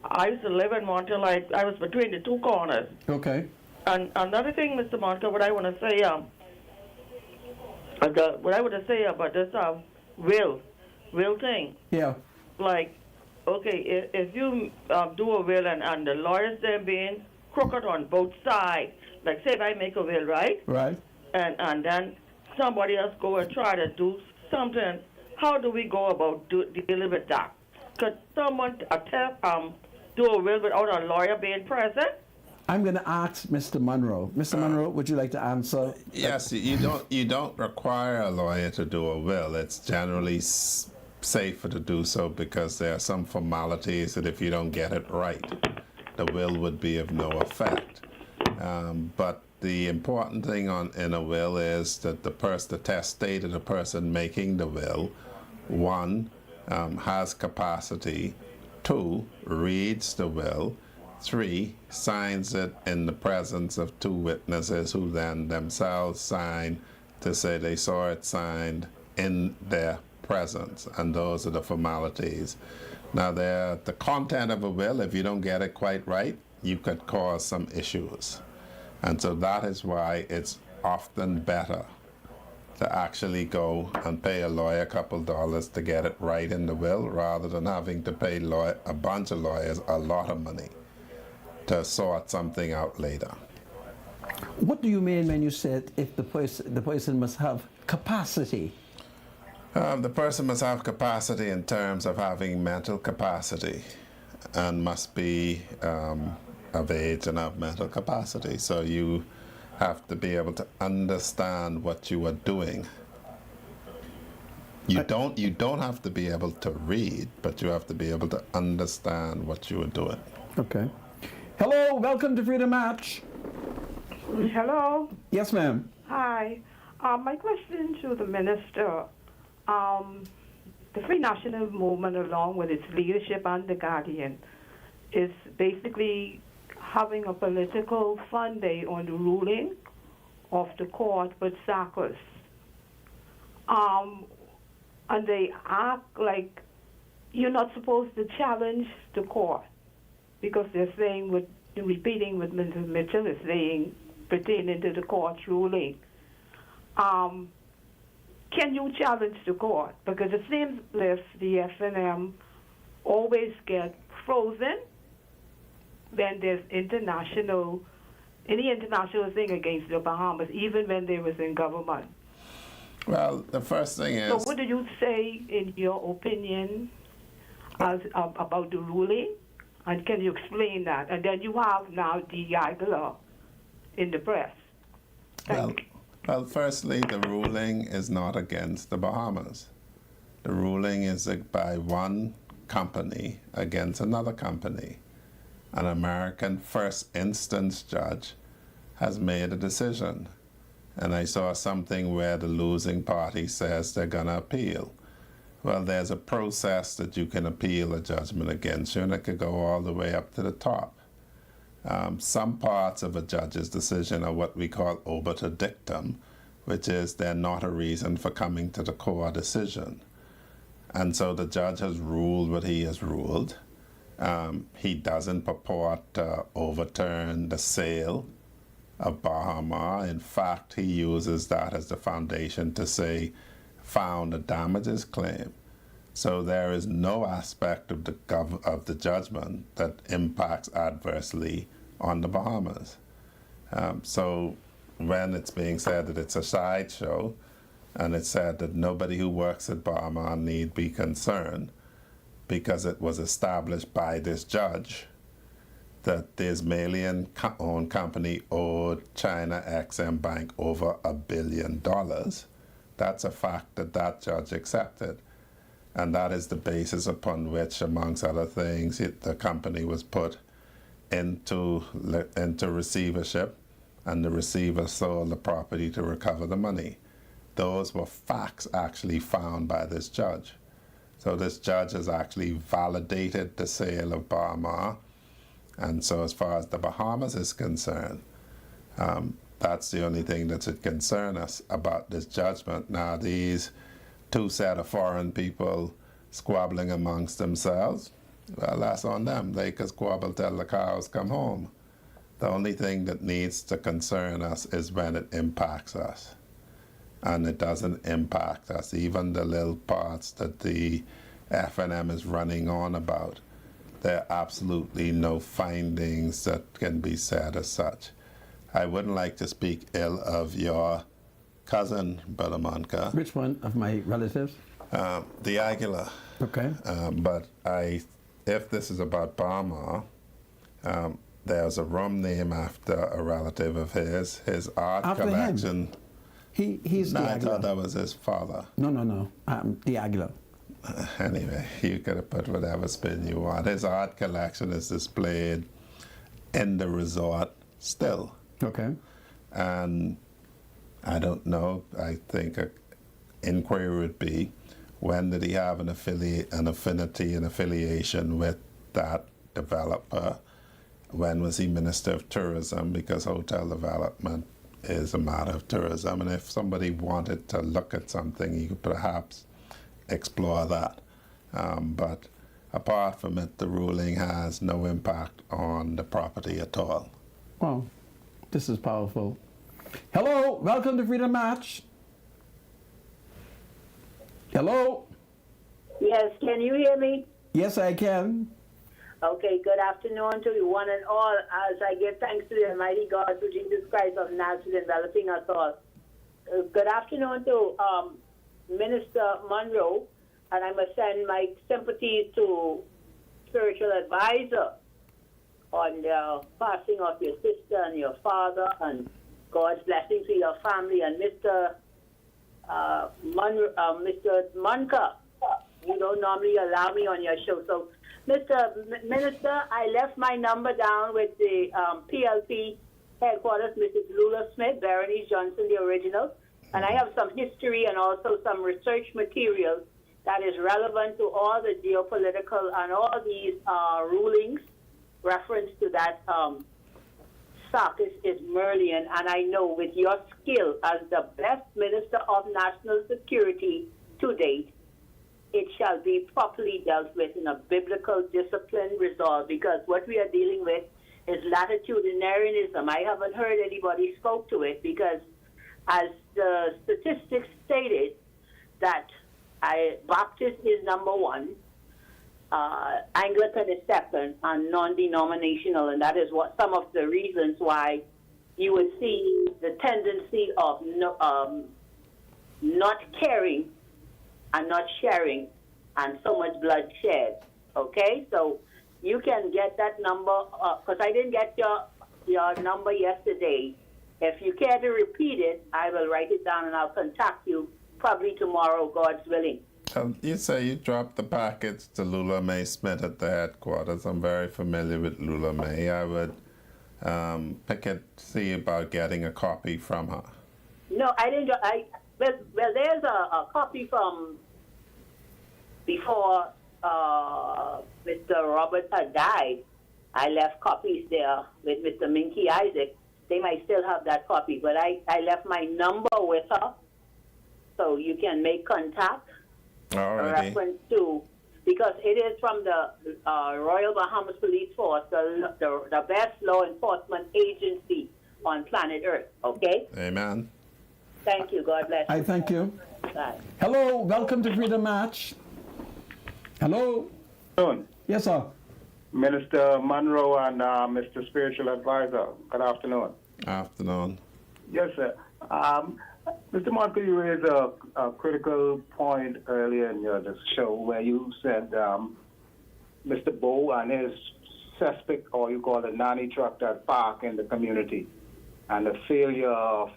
[SPEAKER 7] I used to live in Montel Heights. I was between the two corners.
[SPEAKER 1] Okay.
[SPEAKER 7] And another thing, Mr. Monica, what I want to say, what I want to say about this will thing,
[SPEAKER 1] Yeah.
[SPEAKER 7] like, okay, if you do a will and the lawyers then being crooked on both sides, like say if I make a will, right?
[SPEAKER 1] Right.
[SPEAKER 7] And then somebody else go and try to do something, how do we go about dealing with that? Could someone do a will without a lawyer being present?
[SPEAKER 1] I'm going to ask Mr. Munro. Mr. Munro, would you like to answer?
[SPEAKER 3] Yes, you don't require a lawyer to do a will. It's generally safer to do so because there are some formalities that if you don't get it right, the will would be of no effect. But the important thing in a will is that the testator, the person making the will, one, has capacity, two, reads the will, three, signs it in the presence of two witnesses who then themselves sign to say they saw it signed in their presence, and those are the formalities. Now, the content of a will, if you don't get it quite right, you could cause some issues. And so that is why it's often better to actually go and pay a lawyer a couple dollars to get it right in the will rather than having to pay a bunch of lawyers a lot of money to sort something out later.
[SPEAKER 1] What do you mean when you said if the person must have capacity?
[SPEAKER 3] The person must have capacity in terms of having mental capacity and must be of age and have mental capacity. So you have to be able to understand what you are doing. You don't have to be able to read, but you have to be able to understand what you are doing.
[SPEAKER 1] Okay. Hello, welcome to Freedom March.
[SPEAKER 8] Hello.
[SPEAKER 1] Yes, ma'am.
[SPEAKER 8] Hi. My question to the minister. The Free National Movement, along with its leadership and the Guardian, is basically having a political fun day on the ruling of the court with Sarkis. And they act like you're not supposed to challenge the court because they're saying, repeating what Mr. Mitchell is saying, pertaining to the court's ruling. Can you challenge the court? Because it seems as if the FNM always get frozen when there's any international thing against the Bahamas, even when they was in government.
[SPEAKER 3] Well, the first thing is...
[SPEAKER 8] So what do you say, in your opinion, about the ruling? And can you explain that? And then you have now D. Aguilar in the press.
[SPEAKER 3] Well, firstly, the ruling is not against the Bahamas. The ruling is by one company against another company. An American first instance judge has made a decision. And I saw something where the losing party says they're going to appeal. Well, there's a process that you can appeal a judgment against you, and it could go all the way up to the top. Some parts of a judge's decision are what we call obiter dictum, which is they're not a reason for coming to the core decision. And so the judge has ruled what he has ruled. He doesn't purport to overturn the sale of Bahama. In fact, he uses that as the foundation to say, found a damages claim. So there is no aspect of the judgment that impacts adversely on the Bahamas. So when it's being said that it's a sideshow, and it's said that nobody who works at Bahama need be concerned because it was established by this judge that the Ismailian-owned company owed China Exim Bank over $1 billion. That's a fact that that judge accepted. And that is the basis upon which, amongst other things, the company was put into receivership, and the receiver sold the property to recover the money. Those were facts actually found by this judge. So this judge has actually validated the sale of Bahama. And so as far as the Bahamas is concerned, that's the only thing that should concern us about this judgment. Now, these two set of foreign people squabbling amongst themselves, well, that's on them. They can squabble till the cows come home. The only thing that needs to concern us is when it impacts us. And it doesn't impact us. Even the little parts that the FNM is running on about, there are absolutely no findings that can be said as such. I wouldn't like to speak ill of your cousin, Brother Moncur.
[SPEAKER 1] Which one of my relatives?
[SPEAKER 3] The Aguilar.
[SPEAKER 1] Okay.
[SPEAKER 3] But if this is about Bahama, there's a room named after a relative of his. His art
[SPEAKER 1] After
[SPEAKER 3] collection.
[SPEAKER 1] He's
[SPEAKER 3] No,
[SPEAKER 1] the
[SPEAKER 3] I
[SPEAKER 1] Aguilar.
[SPEAKER 3] thought that was his father.
[SPEAKER 1] No. The Aguilar.
[SPEAKER 3] Anyway, you could have put whatever spin you want. His art collection is displayed in the resort still.
[SPEAKER 1] Okay.
[SPEAKER 3] And I don't know, I think an inquiry would be, when did he have an affinity and affiliation with that developer? When was he Minister of Tourism? Because hotel development is a matter of tourism. And if somebody wanted to look at something, you could perhaps explore that. But apart from it, the ruling has no impact on the property at all.
[SPEAKER 1] Well, this is powerful. Hello, welcome to Freedom Match. Hello?
[SPEAKER 9] Yes, can you hear me?
[SPEAKER 1] Yes, I can.
[SPEAKER 9] Okay, good afternoon to you one and all, as I give thanks to the Almighty God through Jesus Christ of Nazareth enveloping us all. Good afternoon to Minister Monroe, and I must send my sympathies to spiritual advisor on the passing of your sister and your father, and God's blessing to your family. And Mr. Moncur, you don't normally allow me on your show. So, Mr. Minister, I left my number down with the PLP headquarters, Mrs. Lula Smith, Berenice Johnson, the original. And I have some history and also some research material that is relevant to all the geopolitical and all these rulings, reference to that Sakis Ismailian. And I know with your skill as the best Minister of National Security to date, it shall be properly dealt with in a biblical, disciplined resolve, because what we are dealing with is latitudinarianism. I haven't heard anybody spoke to it because, as the statistics stated, that Baptist is number one, Anglican is second, and non-denominational, and that is what some of the reasons why you would see the tendency of not caring and not sharing, and so much bloodshed. Okay, so you can get that number because I didn't get your number yesterday. If you care to repeat it, I will write it down and I'll contact you probably tomorrow, God's willing.
[SPEAKER 3] You say you dropped the package to Lula Mae Smith at the headquarters. I'm very familiar with Lula Mae. I would see about getting a copy from her.
[SPEAKER 9] No, I didn't. Well, there's a copy from before Mr. Robert had died. I left copies there with Mr. Minky Isaac. They might still have that copy, but I left my number with her, so you can make contact.
[SPEAKER 3] Alrighty.
[SPEAKER 9] Reference to, because it is from the Royal Bahamas Police Force, the best law enforcement agency on planet Earth. Okay.
[SPEAKER 3] Amen.
[SPEAKER 9] Thank you. God bless you.
[SPEAKER 1] I thank you.
[SPEAKER 9] Bye.
[SPEAKER 1] Hello, welcome to Freedom Match. Hello. Yes, sir.
[SPEAKER 10] Minister Monroe and Mr. Spiritual Advisor. Good afternoon.
[SPEAKER 3] Afternoon.
[SPEAKER 10] Yes, sir. Mr. Monroe, you raised a critical point earlier in your show where you said Mr. Bowe and his suspect, or you call it nanny truck that park in the community, and the failure of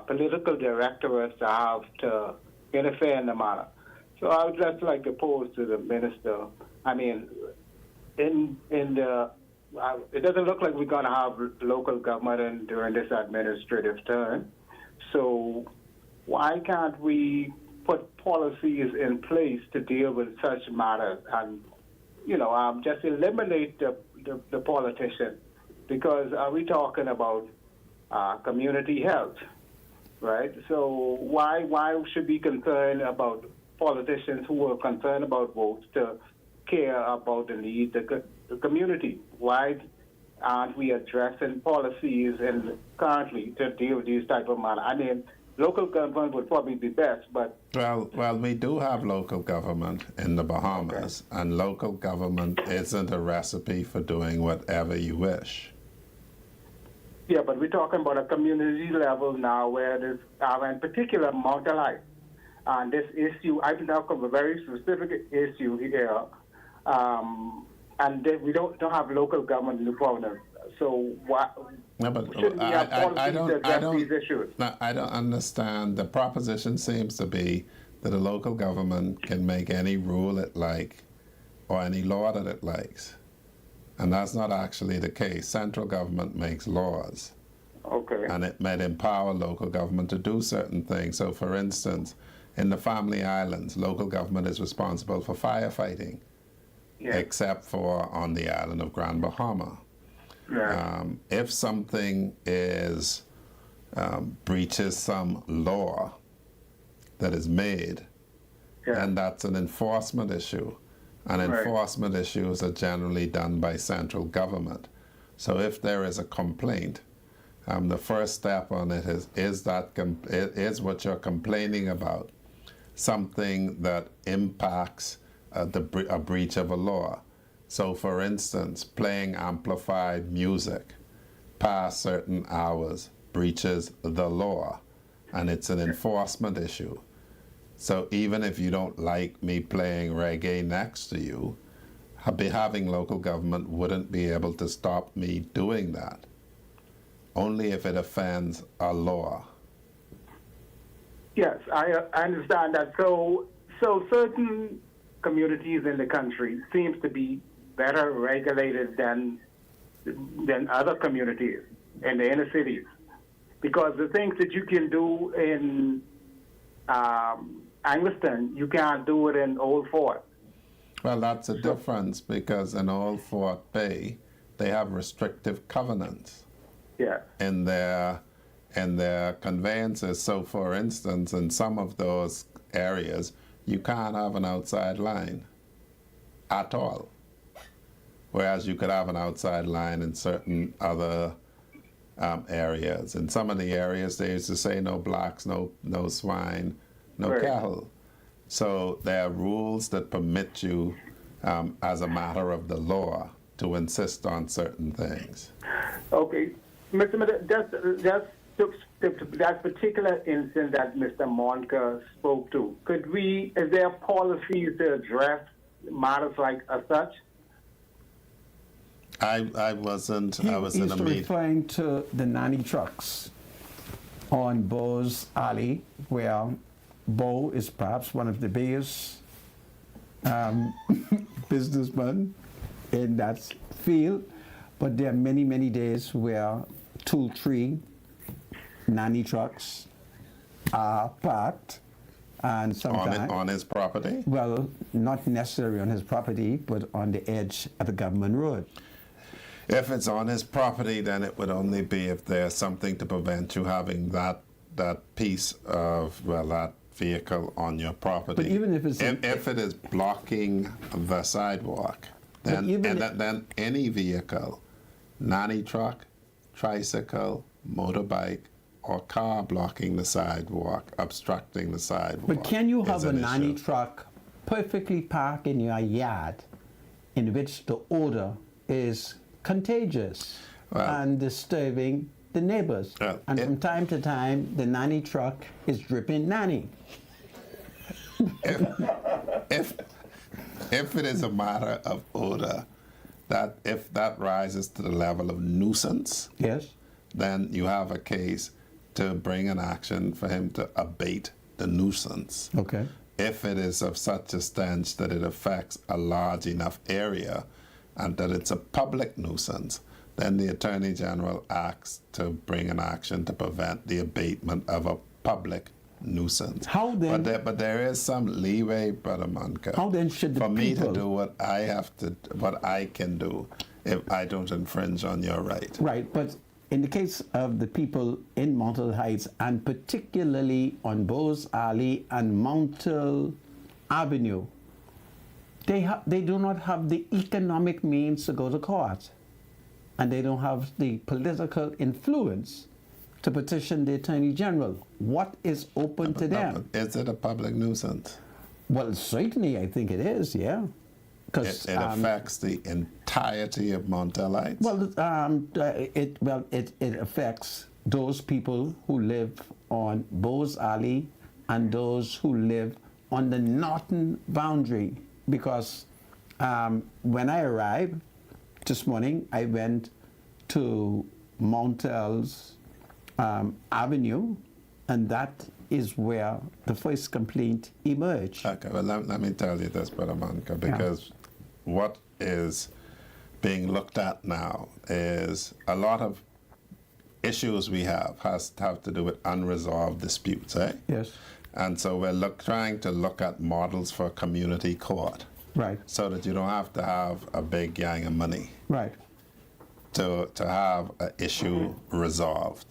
[SPEAKER 10] political directorates to have to interfere in the matter. So I would just like to pose to the minister. I mean, it doesn't look like we're going to have local government during this administrative term. So why can't we put policies in place to deal with such matters and, just eliminate the politician? Because are we talking about community health, right? So why should we be concerned about politicians who are concerned about votes to care about the needs of the community? Why aren't we addressing policies and currently to deal with these type of matters? I mean, local government would probably be best, but...
[SPEAKER 3] Well, we do have local government in the Bahamas, okay. And local government isn't a recipe for doing whatever you wish.
[SPEAKER 10] Yeah, but we're talking about a community level now where there's, in particular, Mount Elite. And this issue, I can talk of a very specific issue here, and we don't have local government in the province. So why shouldn't we have policies to address these issues?
[SPEAKER 3] No, I don't understand. The proposition seems to be that a local government can make any rule it like or any law that it likes. And that's not actually the case. Central government makes laws.
[SPEAKER 10] Okay.
[SPEAKER 3] And it might empower local government to do certain things. So, for instance, in the Family Islands, local government is responsible for firefighting, except for on the island of Grand Bahama.
[SPEAKER 10] Yeah.
[SPEAKER 3] If something is breaches some law that is made, then that's an enforcement issue. And enforcement issues are generally done by central government. So if there is a complaint, the first step on it is what you're complaining about, something that impacts a breach of a law. So for instance, playing amplified music past certain hours breaches the law, and it's an enforcement issue. So even if you don't like me playing reggae next to you, having local government wouldn't be able to stop me doing that, only if it offends a law.
[SPEAKER 10] Yes, I understand that. So certain communities in the country seems to be better regulated than other communities in the inner cities, because the things that you can do in Angleton, you can't do it in Old Fort.
[SPEAKER 3] Well, that's a difference, because in Old Fort Bay, they have restrictive covenants in their conveyances. So, for instance, in some of those areas, you can't have an outside line at all. whereas you could have an outside line in certain other areas. In some of the areas, they used to say no blacks, no swine, no
[SPEAKER 10] Right.
[SPEAKER 3] cattle. So there are rules that permit you, as a matter of the law, to insist on certain things.
[SPEAKER 10] Okay, Mr. Miller, just that particular incident that Mr. Monka spoke to, is there policies to address matters like such?
[SPEAKER 3] I wasn't. I was in
[SPEAKER 1] He's
[SPEAKER 3] a meeting.
[SPEAKER 1] referring to the nanny trucks on Bowes Alley, where Bow is perhaps one of the biggest businessmen in that field. But there are many, many days where 2-3 nanny trucks are parked, and sometimes
[SPEAKER 3] On his property?
[SPEAKER 1] well, not necessarily on his property, but on the edge of the government road.
[SPEAKER 3] If it's on his property, then it would only be if there's something to prevent you having that piece of, well, that vehicle on your property.
[SPEAKER 1] But even if it's
[SPEAKER 3] if it is blocking the sidewalk,
[SPEAKER 1] But
[SPEAKER 3] then
[SPEAKER 1] even
[SPEAKER 3] then any vehicle, nanny truck, tricycle, motorbike, or car blocking the sidewalk, obstructing the sidewalk.
[SPEAKER 1] But can you
[SPEAKER 3] is
[SPEAKER 1] have a
[SPEAKER 3] an
[SPEAKER 1] nanny
[SPEAKER 3] issue.
[SPEAKER 1] truck perfectly parked in your yard in which the odor is contagious
[SPEAKER 3] Well-
[SPEAKER 1] and disturbing the neighbors?
[SPEAKER 3] Well,
[SPEAKER 1] And
[SPEAKER 3] it-
[SPEAKER 1] from time to time, the nanny truck is dripping nanny.
[SPEAKER 3] If it is a matter of odor, that if that rises to the level of nuisance,
[SPEAKER 1] Yes?
[SPEAKER 3] then you have a case to bring an action for him to abate the nuisance.
[SPEAKER 1] Okay.
[SPEAKER 3] If it is of such a stench that it affects a large enough area and that it's a public nuisance, then the Attorney General acts to bring an action to prevent the abatement of a public nuisance.
[SPEAKER 1] How then-
[SPEAKER 3] But there is some leeway, Brother Monka,
[SPEAKER 1] How then should the
[SPEAKER 3] for me to
[SPEAKER 1] people-
[SPEAKER 3] do what I can do if I don't infringe on your right.
[SPEAKER 1] Right, but in the case of the people in Mount Heights, and particularly on Bowes Alley and Mount Avenue, they do not have the economic means to go to court, and they don't have the political influence to petition the Attorney General. What is open to them?
[SPEAKER 3] Is it a public nuisance?
[SPEAKER 1] Well, certainly, I think it is, yeah. Because
[SPEAKER 3] It affects the entirety of Montel Heights?
[SPEAKER 1] it affects those people who live on Bowes Alley and those who live on the northern boundary. Because when I arrived this morning, I went to Montel's Avenue, and that is where the first complaint emerged.
[SPEAKER 3] Okay, well, let me tell you this, Brother Monka, because what is being looked at now is a lot of issues we have to do with unresolved disputes, eh?
[SPEAKER 1] Yes.
[SPEAKER 3] And so we're trying to look at models for community court,
[SPEAKER 1] Right,
[SPEAKER 3] so that you don't have to have a big gang of money
[SPEAKER 1] right.
[SPEAKER 3] to have an issue resolved.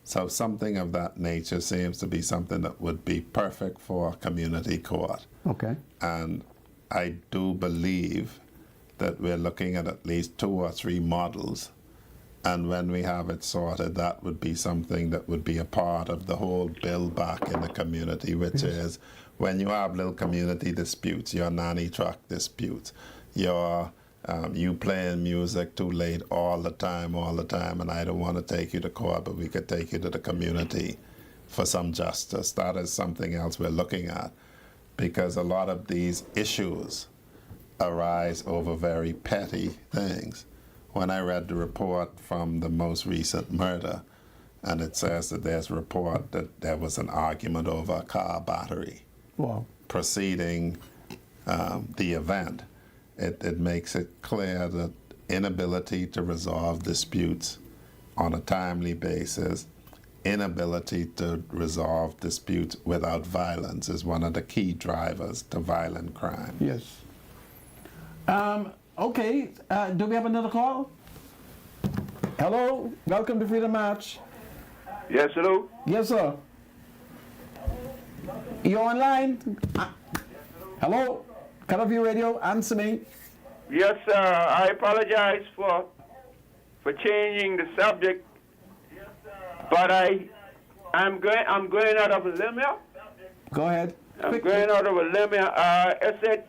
[SPEAKER 3] So something of that nature seems to be something that would be perfect for community court.
[SPEAKER 1] Okay.
[SPEAKER 3] And I do believe that we're looking at least 2 or 3 models. And when we have it sorted, that would be something that would be a part of the whole build back in the community, which is when you have little community disputes, your nanny truck disputes, your you playing music too late all the time, and I don't want to take you to court, but we could take you to the community for some justice. That is something else we're looking at, because a lot of these issues arise over very petty things. When I read the report from the most recent murder, and it says that there's a report that there was an argument over a car battery
[SPEAKER 1] Wow.
[SPEAKER 3] preceding the event, it makes it clear that inability to resolve disputes on a timely basis, inability to resolve disputes without violence is one of the key drivers to violent crime.
[SPEAKER 1] Yes. Okay, do we have another call? Hello, welcome to Freedom March.
[SPEAKER 6] Yes, hello.
[SPEAKER 1] Yes, sir. You're online? Hello? Cut off your radio, answer me.
[SPEAKER 11] Yes, sir. I apologize for changing the subject, but I'm going out of a limb here.
[SPEAKER 1] Go ahead.
[SPEAKER 11] I'm going out of a limb here. I said,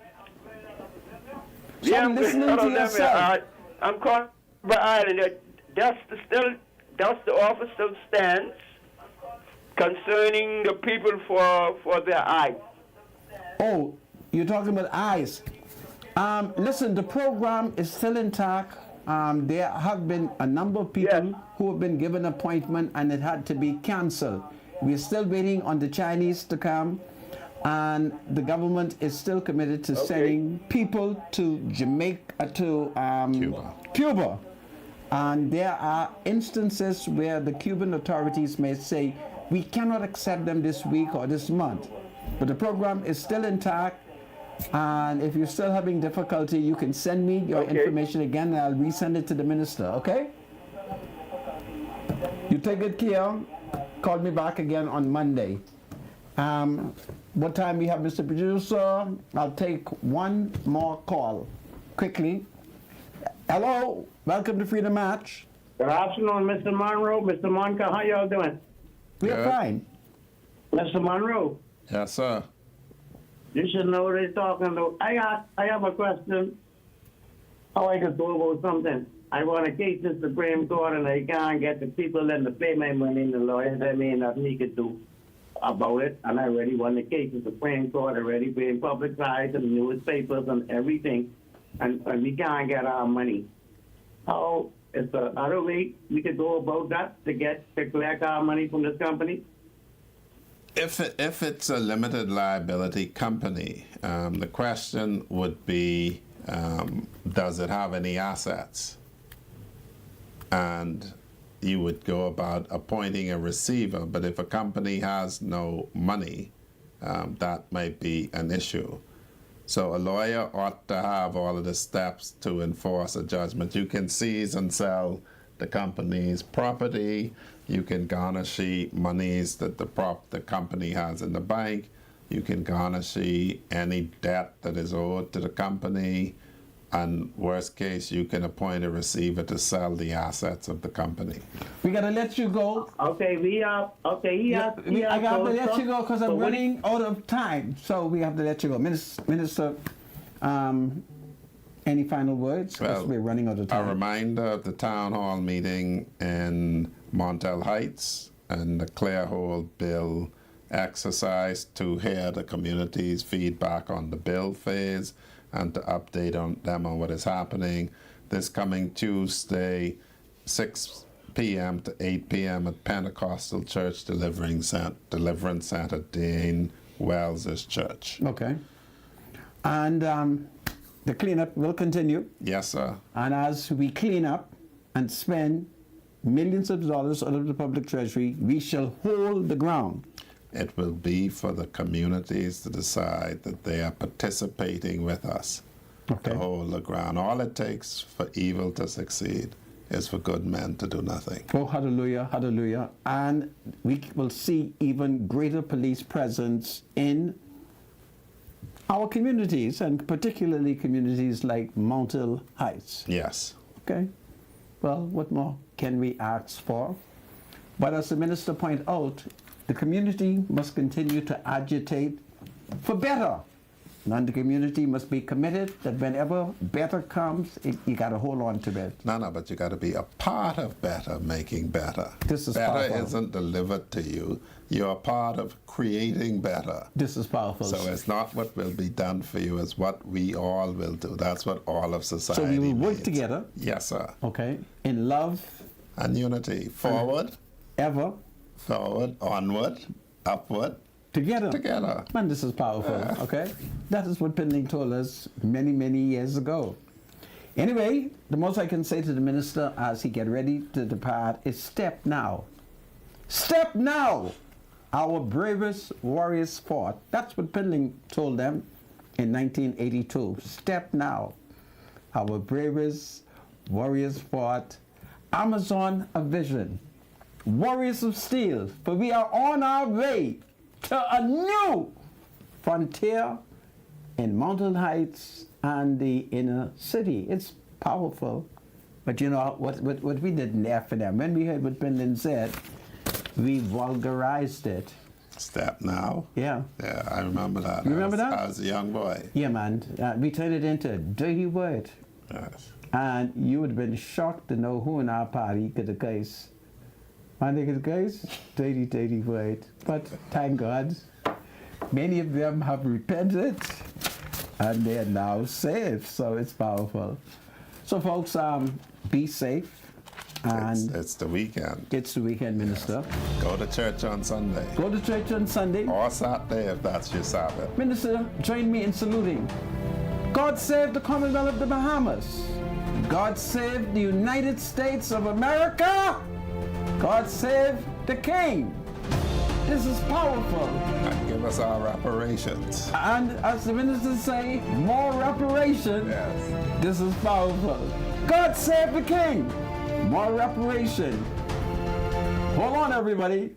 [SPEAKER 1] I'm listening to yourself.
[SPEAKER 11] I'm calling by Island. That's the office still stands concerning the people for their eyes.
[SPEAKER 1] Oh, you're talking about eyes. Listen, the program is still intact. There have been a number of people who have been given appointment and it had to be cancelled. We're still waiting on the Chinese to come, and the government is still committed to sending people to Jamaica, to Cuba. And there are instances where the Cuban authorities may say, we cannot accept them this week or this month. But the program is still intact. And if you're still having difficulty, you can send me your information again and I'll resend it to the minister, okay? You take good care. Call me back again on Monday. What time we have, Mr. Producer? I'll take one more call. Quickly. Hello, welcome to Freedom Match.
[SPEAKER 12] Good afternoon, Mr. Monroe, Mr. Monka. How y'all doing?
[SPEAKER 1] We're fine.
[SPEAKER 12] Mr. Monroe.
[SPEAKER 3] Yes, sir.
[SPEAKER 12] You should know what they're talking about. I have a question. How I can do about something. I want a case in the Supreme Court and I can't get the people in to pay my money and the lawyers. I mean, nothing he could do about it. And I already won the case in the Supreme Court, already being publicized in the newspapers and everything. And we can't get our money. How is the other way we could go about that to collect our money from this company?
[SPEAKER 3] If it's a limited liability company, the question would be, does it have any assets? And you would go about appointing a receiver. But if a company has no money, that might be an issue. So a lawyer ought to have all of the steps to enforce a judgment. You can seize and sell the company's property. You can garnish monies that the company has in the bank. You can garnish any debt that is owed to the company. And worst case, you can appoint a receiver to sell the assets of the company.
[SPEAKER 1] We gotta let you go.
[SPEAKER 12] Okay,
[SPEAKER 1] I gotta let you go because I'm running out of time. So we have to let you go. Minister, any final words? Because we're running out of time.
[SPEAKER 3] A reminder of the town hall meeting in Montel Heights and the Clearhold bill exercise to hear the community's feedback on the bill phase and to update them on what is happening. This coming Tuesday, 6 p.m. to 8 p.m. at Pentecostal Church Deliverance Center, Dean Wells' church.
[SPEAKER 1] Okay. And the cleanup will continue.
[SPEAKER 3] Yes, sir.
[SPEAKER 1] And as we clean up and spend millions of dollars out of the public treasury, we shall hold the ground.
[SPEAKER 3] It will be for the communities to decide that they are participating with us to hold the ground. All it takes for evil to succeed is for good men to do nothing.
[SPEAKER 1] Oh, hallelujah, hallelujah. And we will see even greater police presence in our communities, and particularly communities like Montel Heights.
[SPEAKER 3] Yes.
[SPEAKER 1] Okay. Well, what more can we ask for? But as the minister pointed out, the community must continue to agitate for better. And the community must be committed that whenever better comes, you got to hold on to it.
[SPEAKER 3] No, but you got to be a part of better, making better.
[SPEAKER 1] This is
[SPEAKER 3] better
[SPEAKER 1] powerful.
[SPEAKER 3] Isn't delivered to you. You're a part of creating better.
[SPEAKER 1] This is powerful.
[SPEAKER 3] So it's not what will be done for you, it's what we all will do. That's what all of society
[SPEAKER 1] So we will work
[SPEAKER 3] needs.
[SPEAKER 1] together.
[SPEAKER 3] Yes, sir.
[SPEAKER 1] Okay. In love.
[SPEAKER 3] And unity. Forward.
[SPEAKER 1] Ever.
[SPEAKER 3] Forward. Onward. Upward.
[SPEAKER 1] Together.
[SPEAKER 3] Together.
[SPEAKER 1] Man, this is powerful, okay? That is what Pindling told us many, many years ago. Anyway, the most I can say to the minister as he get ready to depart is step now. Step now! Our bravest warriors fought. That's what Pindling told them in 1982. Step now. Our bravest warriors fought. Amazon of vision. Warriors of steel. For we are on our way to a new frontier in Mountain Heights and the inner city. It's powerful. But you know what we didn't have for them, when we heard what Brendan said, we vulgarized it.
[SPEAKER 3] Step now?
[SPEAKER 1] Yeah.
[SPEAKER 3] Yeah, I remember that.
[SPEAKER 1] You remember that?
[SPEAKER 3] I was a young boy.
[SPEAKER 1] Yeah, man. We turned it into a dirty word.
[SPEAKER 3] Yes.
[SPEAKER 1] And you would have been shocked to know who in our party could have guys. My niggas guys, dirty, dirty word. But thank God, many of them have repented and they're now saved. So it's powerful. So folks, be safe. And
[SPEAKER 3] it's the weekend.
[SPEAKER 1] It's the weekend, Minister.
[SPEAKER 3] Yes. Go to church on Sunday.
[SPEAKER 1] Go to church on Sunday.
[SPEAKER 3] Or Saturday if that's your Sabbath.
[SPEAKER 1] Minister, join me in saluting. God save the Commonwealth of the Bahamas. God save the United States of America. God save the King. This is powerful.
[SPEAKER 3] And give us our reparations.
[SPEAKER 1] And as the ministers say, more reparations.
[SPEAKER 3] Yes.
[SPEAKER 1] This is powerful. God save the King. More reparation. Hold on, everybody.